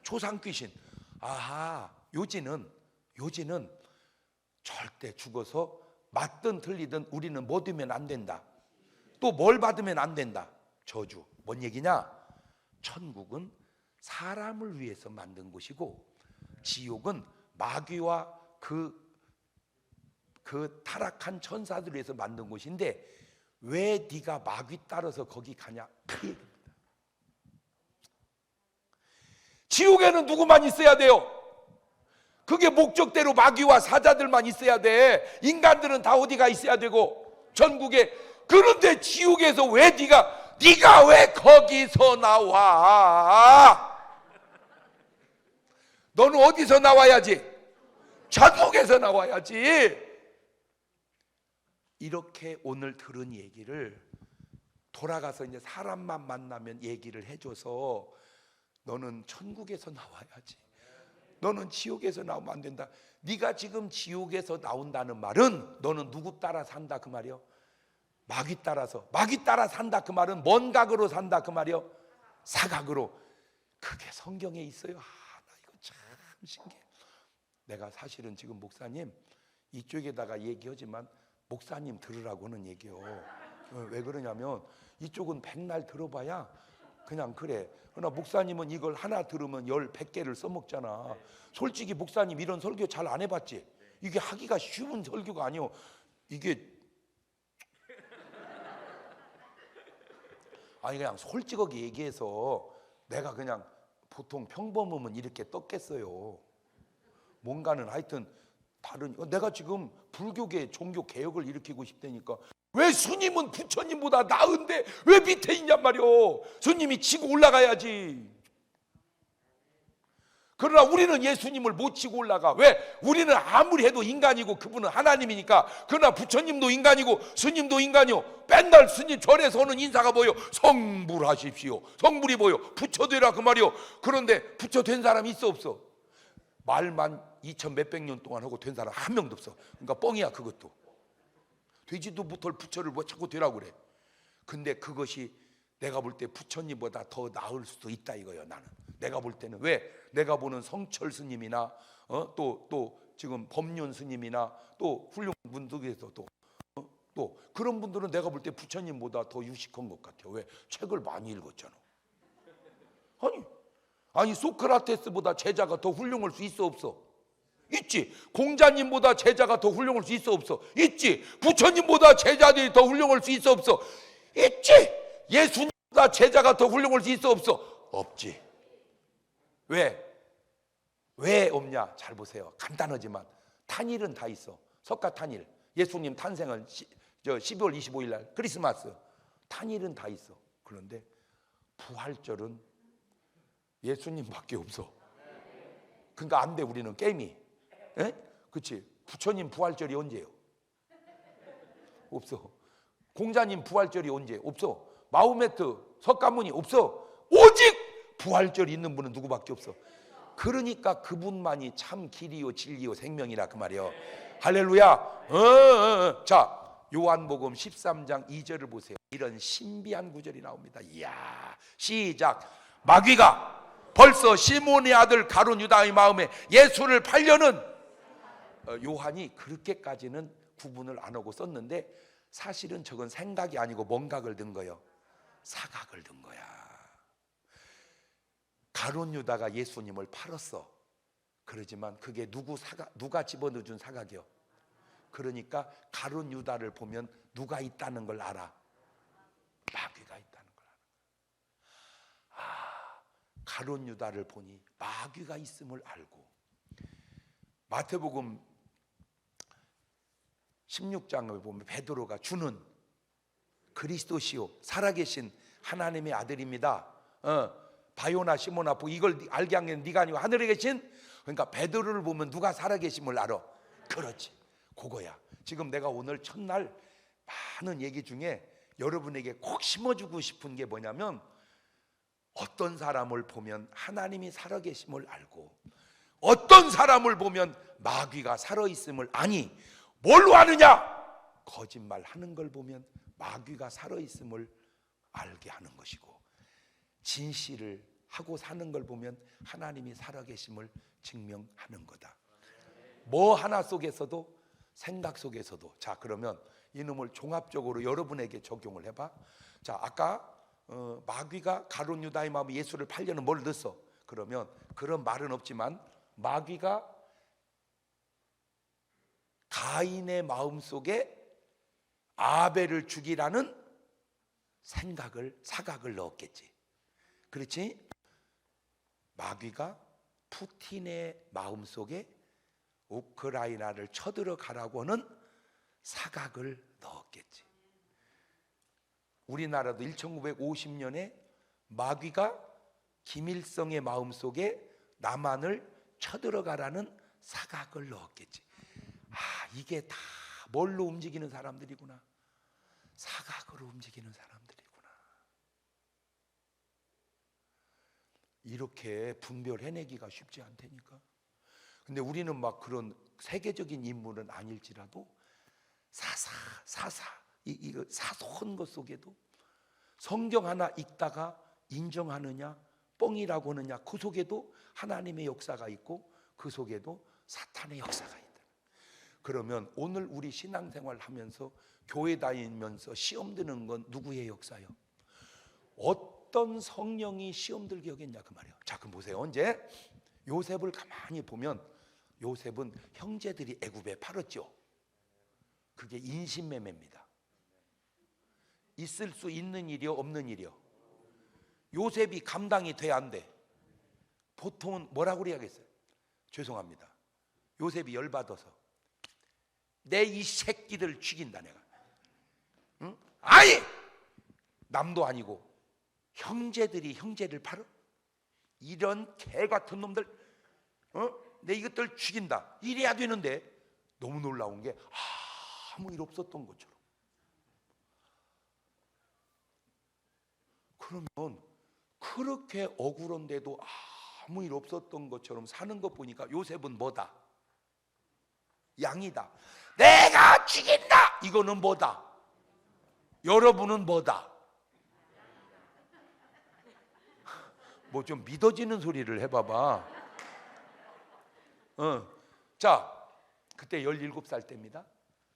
Speaker 1: 조상귀신. 아하, 요지는 절대 죽어서 맞든 틀리든 우리는 뭐 되면 안 된다. 또 뭘 받으면 안 된다. 저주. 뭔 얘기냐? 천국은 사람을 위해서 만든 곳이고 지옥은 마귀와 그 타락한 천사들을 위해서 만든 곳인데 왜 네가 마귀 따라서 거기 가냐? 그 얘기입니다. 지옥에는 누구만 있어야 돼요? 그게 목적대로 마귀와 사자들만 있어야 돼. 인간들은 다 어디가 있어야 되고 전국에. 그런데 지옥에서 왜 네가 왜 거기서 나와? 너는 어디서 나와야지? 천국에서 나와야지. 이렇게 오늘 들은 얘기를 돌아가서 이제 사람만 만나면 얘기를 해줘서 너는 천국에서 나와야지. 너는 지옥에서 나오면 안 된다. 네가 지금 지옥에서 나온다는 말은 너는 누구 따라 산다 그 말이요? 마귀 따라 산다 그 말은 뭔 각으로 산다 그 말이요? 사각으로. 그게 성경에 있어요. 나 이거 참 신기해. 내가 사실은 지금 목사님 이쪽에다가 얘기하지만 목사님 들으라고는 얘기요. 왜 그러냐면 이쪽은 백날 들어봐야 그냥 그래. 그러나 목사님은 이걸 하나 들으면 100개를 써먹잖아. 솔직히 목사님 이런 설교 잘 안 해봤지? 이게 하기가 쉬운 설교가 아니요. 이게 아니 그냥 솔직하게 얘기해서 내가 그냥 보통 평범하면 이렇게 떴겠어요. 뭔가는 하여튼 다른. 내가 지금 불교계 종교 개혁을 일으키고 싶다니까. 왜 스님은 부처님보다 나은데 왜 밑에 있냔 말이오. 스님이 치고 올라가야지. 그러나 우리는 예수님을 못 치고 올라가. 왜? 우리는 아무리 해도 인간이고 그분은 하나님이니까. 그러나 부처님도 인간이고 스님도 인간이요. 맨날 스님 절에서 오는 인사가 뭐요? 성불하십시오. 성불이 뭐요? 부처 되라 그 말이요. 그런데 부처 된 사람이 있어 없어? 말만 2000 몇백 년 동안 하고 된 사람 한 명도 없어. 그러니까 뻥이야 그것도. 되지도 못할 부처를 뭐 자꾸 되라고 그래. 근데 그것이 내가 볼 때 부처님보다 더 나을 수도 있다 이거예요. 나는 내가 볼 때는. 왜? 내가 보는 성철 스님이나 또 지금 법륜 스님이나 또 훌륭한 분들에서도 또 그런 분들은 내가 볼 때 부처님보다 더 유식한 것 같아요. 왜? 책을 많이 읽었잖아. 아니 소크라테스보다 제자가 더 훌륭할 수 있어 없어? 있지. 공자님보다 제자가 더 훌륭할 수 있어 없어? 있지. 부처님보다 제자들이 더 훌륭할 수 있어 없어? 있지. 예수님보다 제자가 더 훌륭할 수 있어 없어? 없지. 왜 없냐? 잘 보세요. 간단하지만 탄일은 다 있어. 석가탄일. 예수님 탄생은 12월 25일 날 크리스마스. 탄일은 다 있어. 그런데 부활절은 예수님밖에 없어. 그러니까 안 돼. 우리는 게임이. 그렇지. 부처님 부활절이 언제예요? 없어. 공자님 부활절이 언제? 없어. 마호메트 석가모니 없어. 오직 부활절이 있는 분은 누구밖에 없어. 그러니까 그분만이 참 길이요 진리요 생명이라 그 말이에요. 할렐루야. 자, 요한복음 13장 2절을 보세요. 이런 신비한 구절이 나옵니다. 이야, 시작. 마귀가 벌써 시몬의 아들 가룟 유다의 마음에 예수를 팔려는. 요한이 그렇게까지는 구분을 안 하고 썼는데 사실은 저건 생각이 아니고 뭔 각을 든 거예요? 사각을 든 거야. 가룟 유다가 예수님을 팔았어. 그러지만 그게 누가 집어넣어준 사각이요? 그러니까 가룟 유다를 보면 누가 있다는 걸 알아? 마귀가 있다는 걸 알아. 가룟 유다를 보니 마귀가 있음을 알고. 마태복음 16장을 보면 베드로가 주는 그리스도시요 살아계신 하나님의 아들입니다. 바요나 시모나 이걸 알게 한 게 네가 아니고 하늘에 계신. 그러니까 베드로를 보면 누가 살아계심을 알아? 그렇지. 그거야. 지금 내가 오늘 첫날 많은 얘기 중에 여러분에게 꼭 심어주고 싶은 게 뭐냐면 어떤 사람을 보면 하나님이 살아계심을 알고 어떤 사람을 보면 마귀가 살아있음을 아니 뭘로 아느냐? 거짓말하는 걸 보면 마귀가 살아있음을 알게 하는 것이고, 진실을 하고 사는 걸 보면 하나님이 살아계심을 증명하는 거다. 뭐 하나 속에서도, 생각 속에서도. 자, 그러면 이놈을 종합적으로 여러분에게 적용을 해봐. 자, 아까 마귀가 가룟 유다의 마음에 예수를 팔려는 뭘 넣었어? 그러면 그런 말은 없지만 마귀가 가인의 마음속에 아벨을 죽이라는 사각을 넣었겠지. 그렇지? 마귀가 푸틴의 마음속에 우크라이나를 쳐들어가라고 하는 사각을 넣었겠지. 우리나라도 1950년에 마귀가 김일성의 마음속에 남한을 쳐들어가라는 사각을 넣었겠지. 아, 이게 다 뭘로 움직이는 사람들이구나. 사각으로 움직이는 사람들이구나. 이렇게 분별해내기가 쉽지 않다니까. 근데 우리는 막 그런 세계적인 인물은 아닐지라도 이거 사소한 것 속에도 성경 하나 읽다가 인정하느냐 뻥이라고 하느냐, 그 속에도 하나님의 역사가 있고 그 속에도 사탄의 역사가 있다. 그러면 오늘 우리 신앙생활 하면서 교회 다니면서 시험 드는 건 누구의 역사요? 어떤 성령이 시험 들게 하겠냐 그 말이에요. 자, 그럼 보세요. 이제 요셉을 가만히 보면 요셉은 형제들이 애굽에 팔았죠. 그게 인신매매입니다. 있을 수 있는 일이요, 없는 일이요? 요셉이 감당이 돼, 안 돼? 보통은 뭐라고 그래야겠어요? 죄송합니다. 요셉이 열받아서 내 이 새끼들 죽인다 내가. 응? 아니! 남도 아니고 형제들이 형제를 팔아? 이런 개 같은 놈들, 내 이것들 죽인다 이래야 되는데, 너무 놀라운 게 아무 일 없었던 것처럼. 그러면 그렇게 억울한데도 아무 일 없었던 것처럼 사는 것 보니까 요셉은 뭐다? 양이다. 내가 죽인다! 이거는 뭐다? 여러분은 뭐다? 뭐 좀 믿어지는 소리를 해봐봐. 자, 그때 17살 때입니다.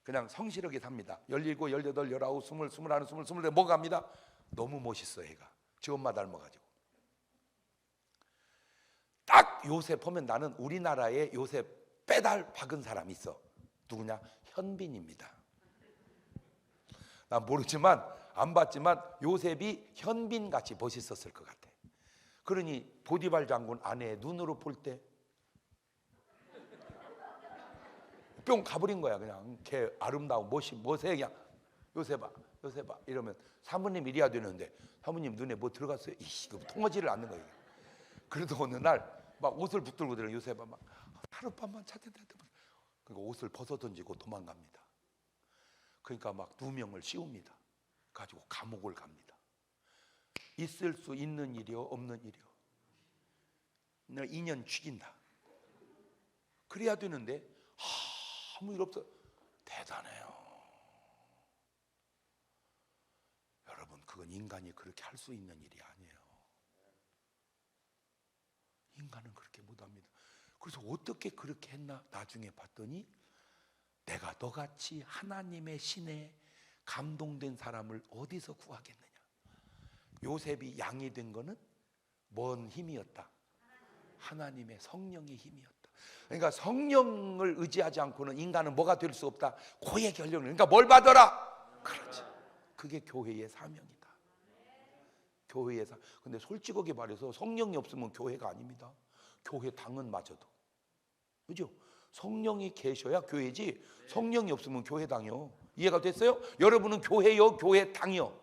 Speaker 1: 그냥 성실하게 삽니다. 17, 18, 19, 20, 21, 20, 24 뭐 갑니다. 너무 멋있어 애가. 지 엄마 닮아가지고. 딱 요셉 보면 나는 우리나라에 요셉 빼달 박은 사람이 있어. 누구냐? 현빈입니다. 난 모르지만 안 봤지만 요셉이 현빈같이 멋있었을 것 같아. 그러니 보디발 장군 아내의 눈으로 볼 때 뿅 가버린 거야. 그냥 걔 아름다운 멋이 멋에 그냥 요셉아 이러면 사모님 이래야 되는데 사모님 눈에 뭐 들어갔어요? 이거 통하지를 않는 거예요. 그래도 어느 날 막 옷을 붙들고 들어 요셉아 막 하룻밤만 찾는다. 그러니까 옷을 벗어 던지고 도망갑니다. 그러니까 막 누명을 씌웁니다. 가지고 감옥을 갑니다. 있을 수 있는 일이요, 없는 일이요? 내가 2년 죽인다. 그래야 되는데 아무 일 없어. 대단해요. 여러분, 그건 인간이 그렇게 할 수 있는 일이 아니에요. 인간은 그렇게 못합니다. 그래서 어떻게 그렇게 했나 나중에 봤더니 내가 너같이 하나님의 신에 감동된 사람을 어디서 구하겠느냐. 요셉이 양이 된 거는 뭔 힘이었다? 하나님의 성령의 힘이었다. 그러니까 성령을 의지하지 않고는 인간은 뭐가 될 수 없다? 고의 결론을. 그러니까 뭘 받아라? 그렇지. 그게 교회의 사명이다. 교회의 근데 솔직하게 말해서 성령이 없으면 교회가 아닙니다. 교회 당은 마저도. 그죠? 성령이 계셔야 교회지 성령이 없으면 교회당이요. 이해가 됐어요? 여러분은 교회요, 교회당이요.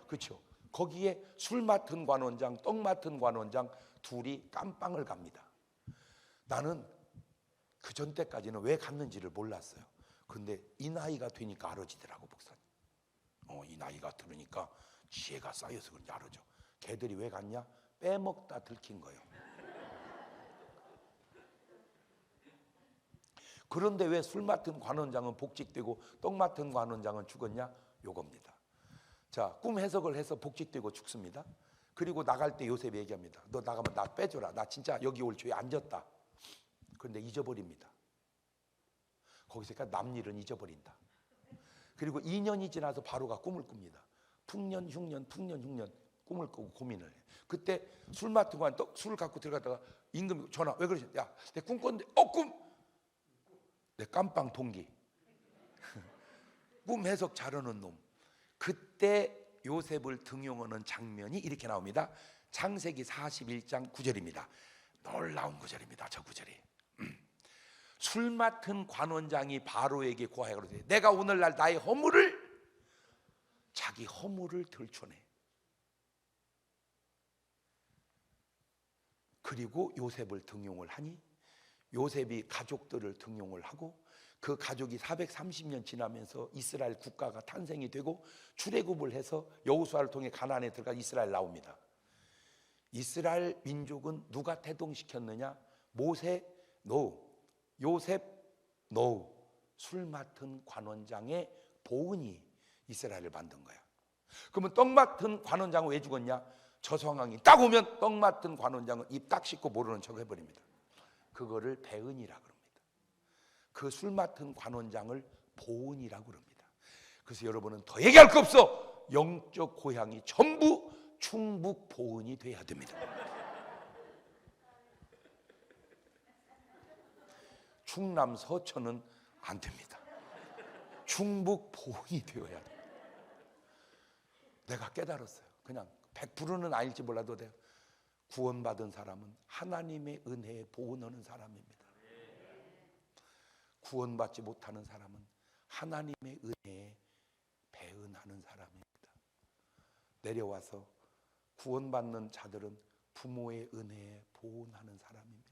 Speaker 1: 그렇죠? 거기에 술 맡은 관원장, 떡 맡은 관원장 둘이 깜빵을 갑니다. 나는 그 전 때까지는 왜 갔는지를 몰랐어요. 근데 이 나이가 되니까 알아지더라고, 목사님. 이 나이가 들으니까 지혜가 쌓여서 그런지 알아져. 걔들이 왜 갔냐? 빼먹다 들킨 거예요. 그런데 왜 술 맡은 관원장은 복직되고 떡 맡은 관원장은 죽었냐? 요겁니다. 자, 꿈 해석을 해서 복직되고 죽습니다. 그리고 나갈 때 요셉이 얘기합니다. 너 나가면 나 빼줘라. 나 진짜 여기 올 죄에 앉았다. 그런데 잊어버립니다. 거기서 남일은 잊어버린다. 그리고 2년이 지나서 바로가 꿈을 꿉니다. 풍년 흉년 꿈을 꾸고 고민을 해. 그때 술 맡은 관 술을 갖고 들어갔다가 임금 전화. 왜 그러지? 야, 내 꿈 꿨는데 꿈! 내 깜빵 동기. 꿈 해석 잘하는 놈. 그때 요셉을 등용하는 장면이 이렇게 나옵니다. 창세기 41장 9절입니다. 놀라운 구절입니다. 저 구절이. 술 맡은 관원장이 바로에게 고하여 그러되 내가 오늘날 나의 허물을 자기 허물을 들춰내. 그리고 요셉을 등용을 하니 요셉이 가족들을 등용을 하고 그 가족이 430년 지나면서 이스라엘 국가가 탄생이 되고 출애굽을 해서 여호수아를 통해 가나안에 들어가 이스라엘 나옵니다. 이스라엘 민족은 누가 태동시켰느냐? 모세 노, 요셉 노, 술 맡은 관원장의 보은이 이스라엘을 만든 거야. 그러면 떡 맡은 관원장은 왜 죽었냐? 저 상황이 딱 오면 떡 맡은 관원장은 입 딱 씻고 모르는 척 해버립니다. 그거를 배은이라 그럽니다. 그 술 맡은 관원장을 보은이라고 그럽니다. 그래서 여러분은 더 얘기할 거 없어. 영적 고향이 전부 충북 보은이 돼야 됩니다. 충남 서천은 안 됩니다. 충북 보은이 되어야 돼요. 내가 깨달았어요. 그냥 100%는 아닐지 몰라도 돼요. 구원받은 사람은 하나님의 은혜에 보은하는 사람입니다. 구원받지 못하는 사람은 하나님의 은혜에 배은하는 사람입니다. 내려와서 구원받는 자들은 부모의 은혜에 보은하는 사람입니다.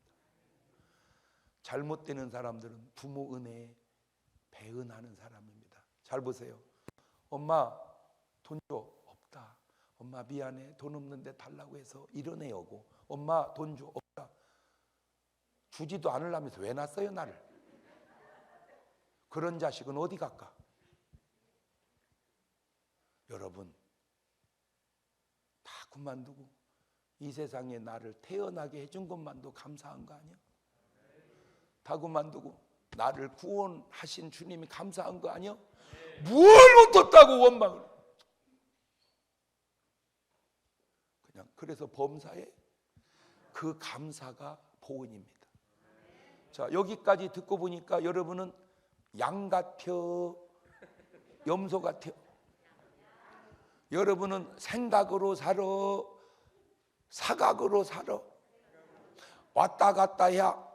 Speaker 1: 잘못되는 사람들은 부모 은혜에 배은하는 사람입니다. 잘 보세요. 엄마 돈 줘. 없다. 엄마 미안해. 돈 없는데 달라고 해서 이런 애 오고 엄마 돈 줘. 없다. 주지도 않으려면서 왜 낳았어요 나를? 그런 자식은 어디 갈까? 여러분 다 그만두고 이 세상에 나를 태어나게 해준 것만도 감사한 거 아니야? 다 그만두고 나를 구원하신 주님이 감사한 거 아니야? 뭘 얻었다고 원망을? 그냥 그래서 범사에 그 감사가 보은입니다. 자, 여기까지 듣고 보니까 여러분은 양 같아, 염소 같아. 여러분은 생각으로 살아, 사각으로 살아. 왔다 갔다 야.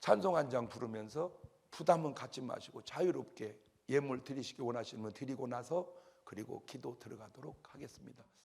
Speaker 1: 찬송 한 장 부르면서 부담은 갖지 마시고 자유롭게 예물 드리시기 원하시는 분 드리고 나서 그리고 기도 들어가도록 하겠습니다.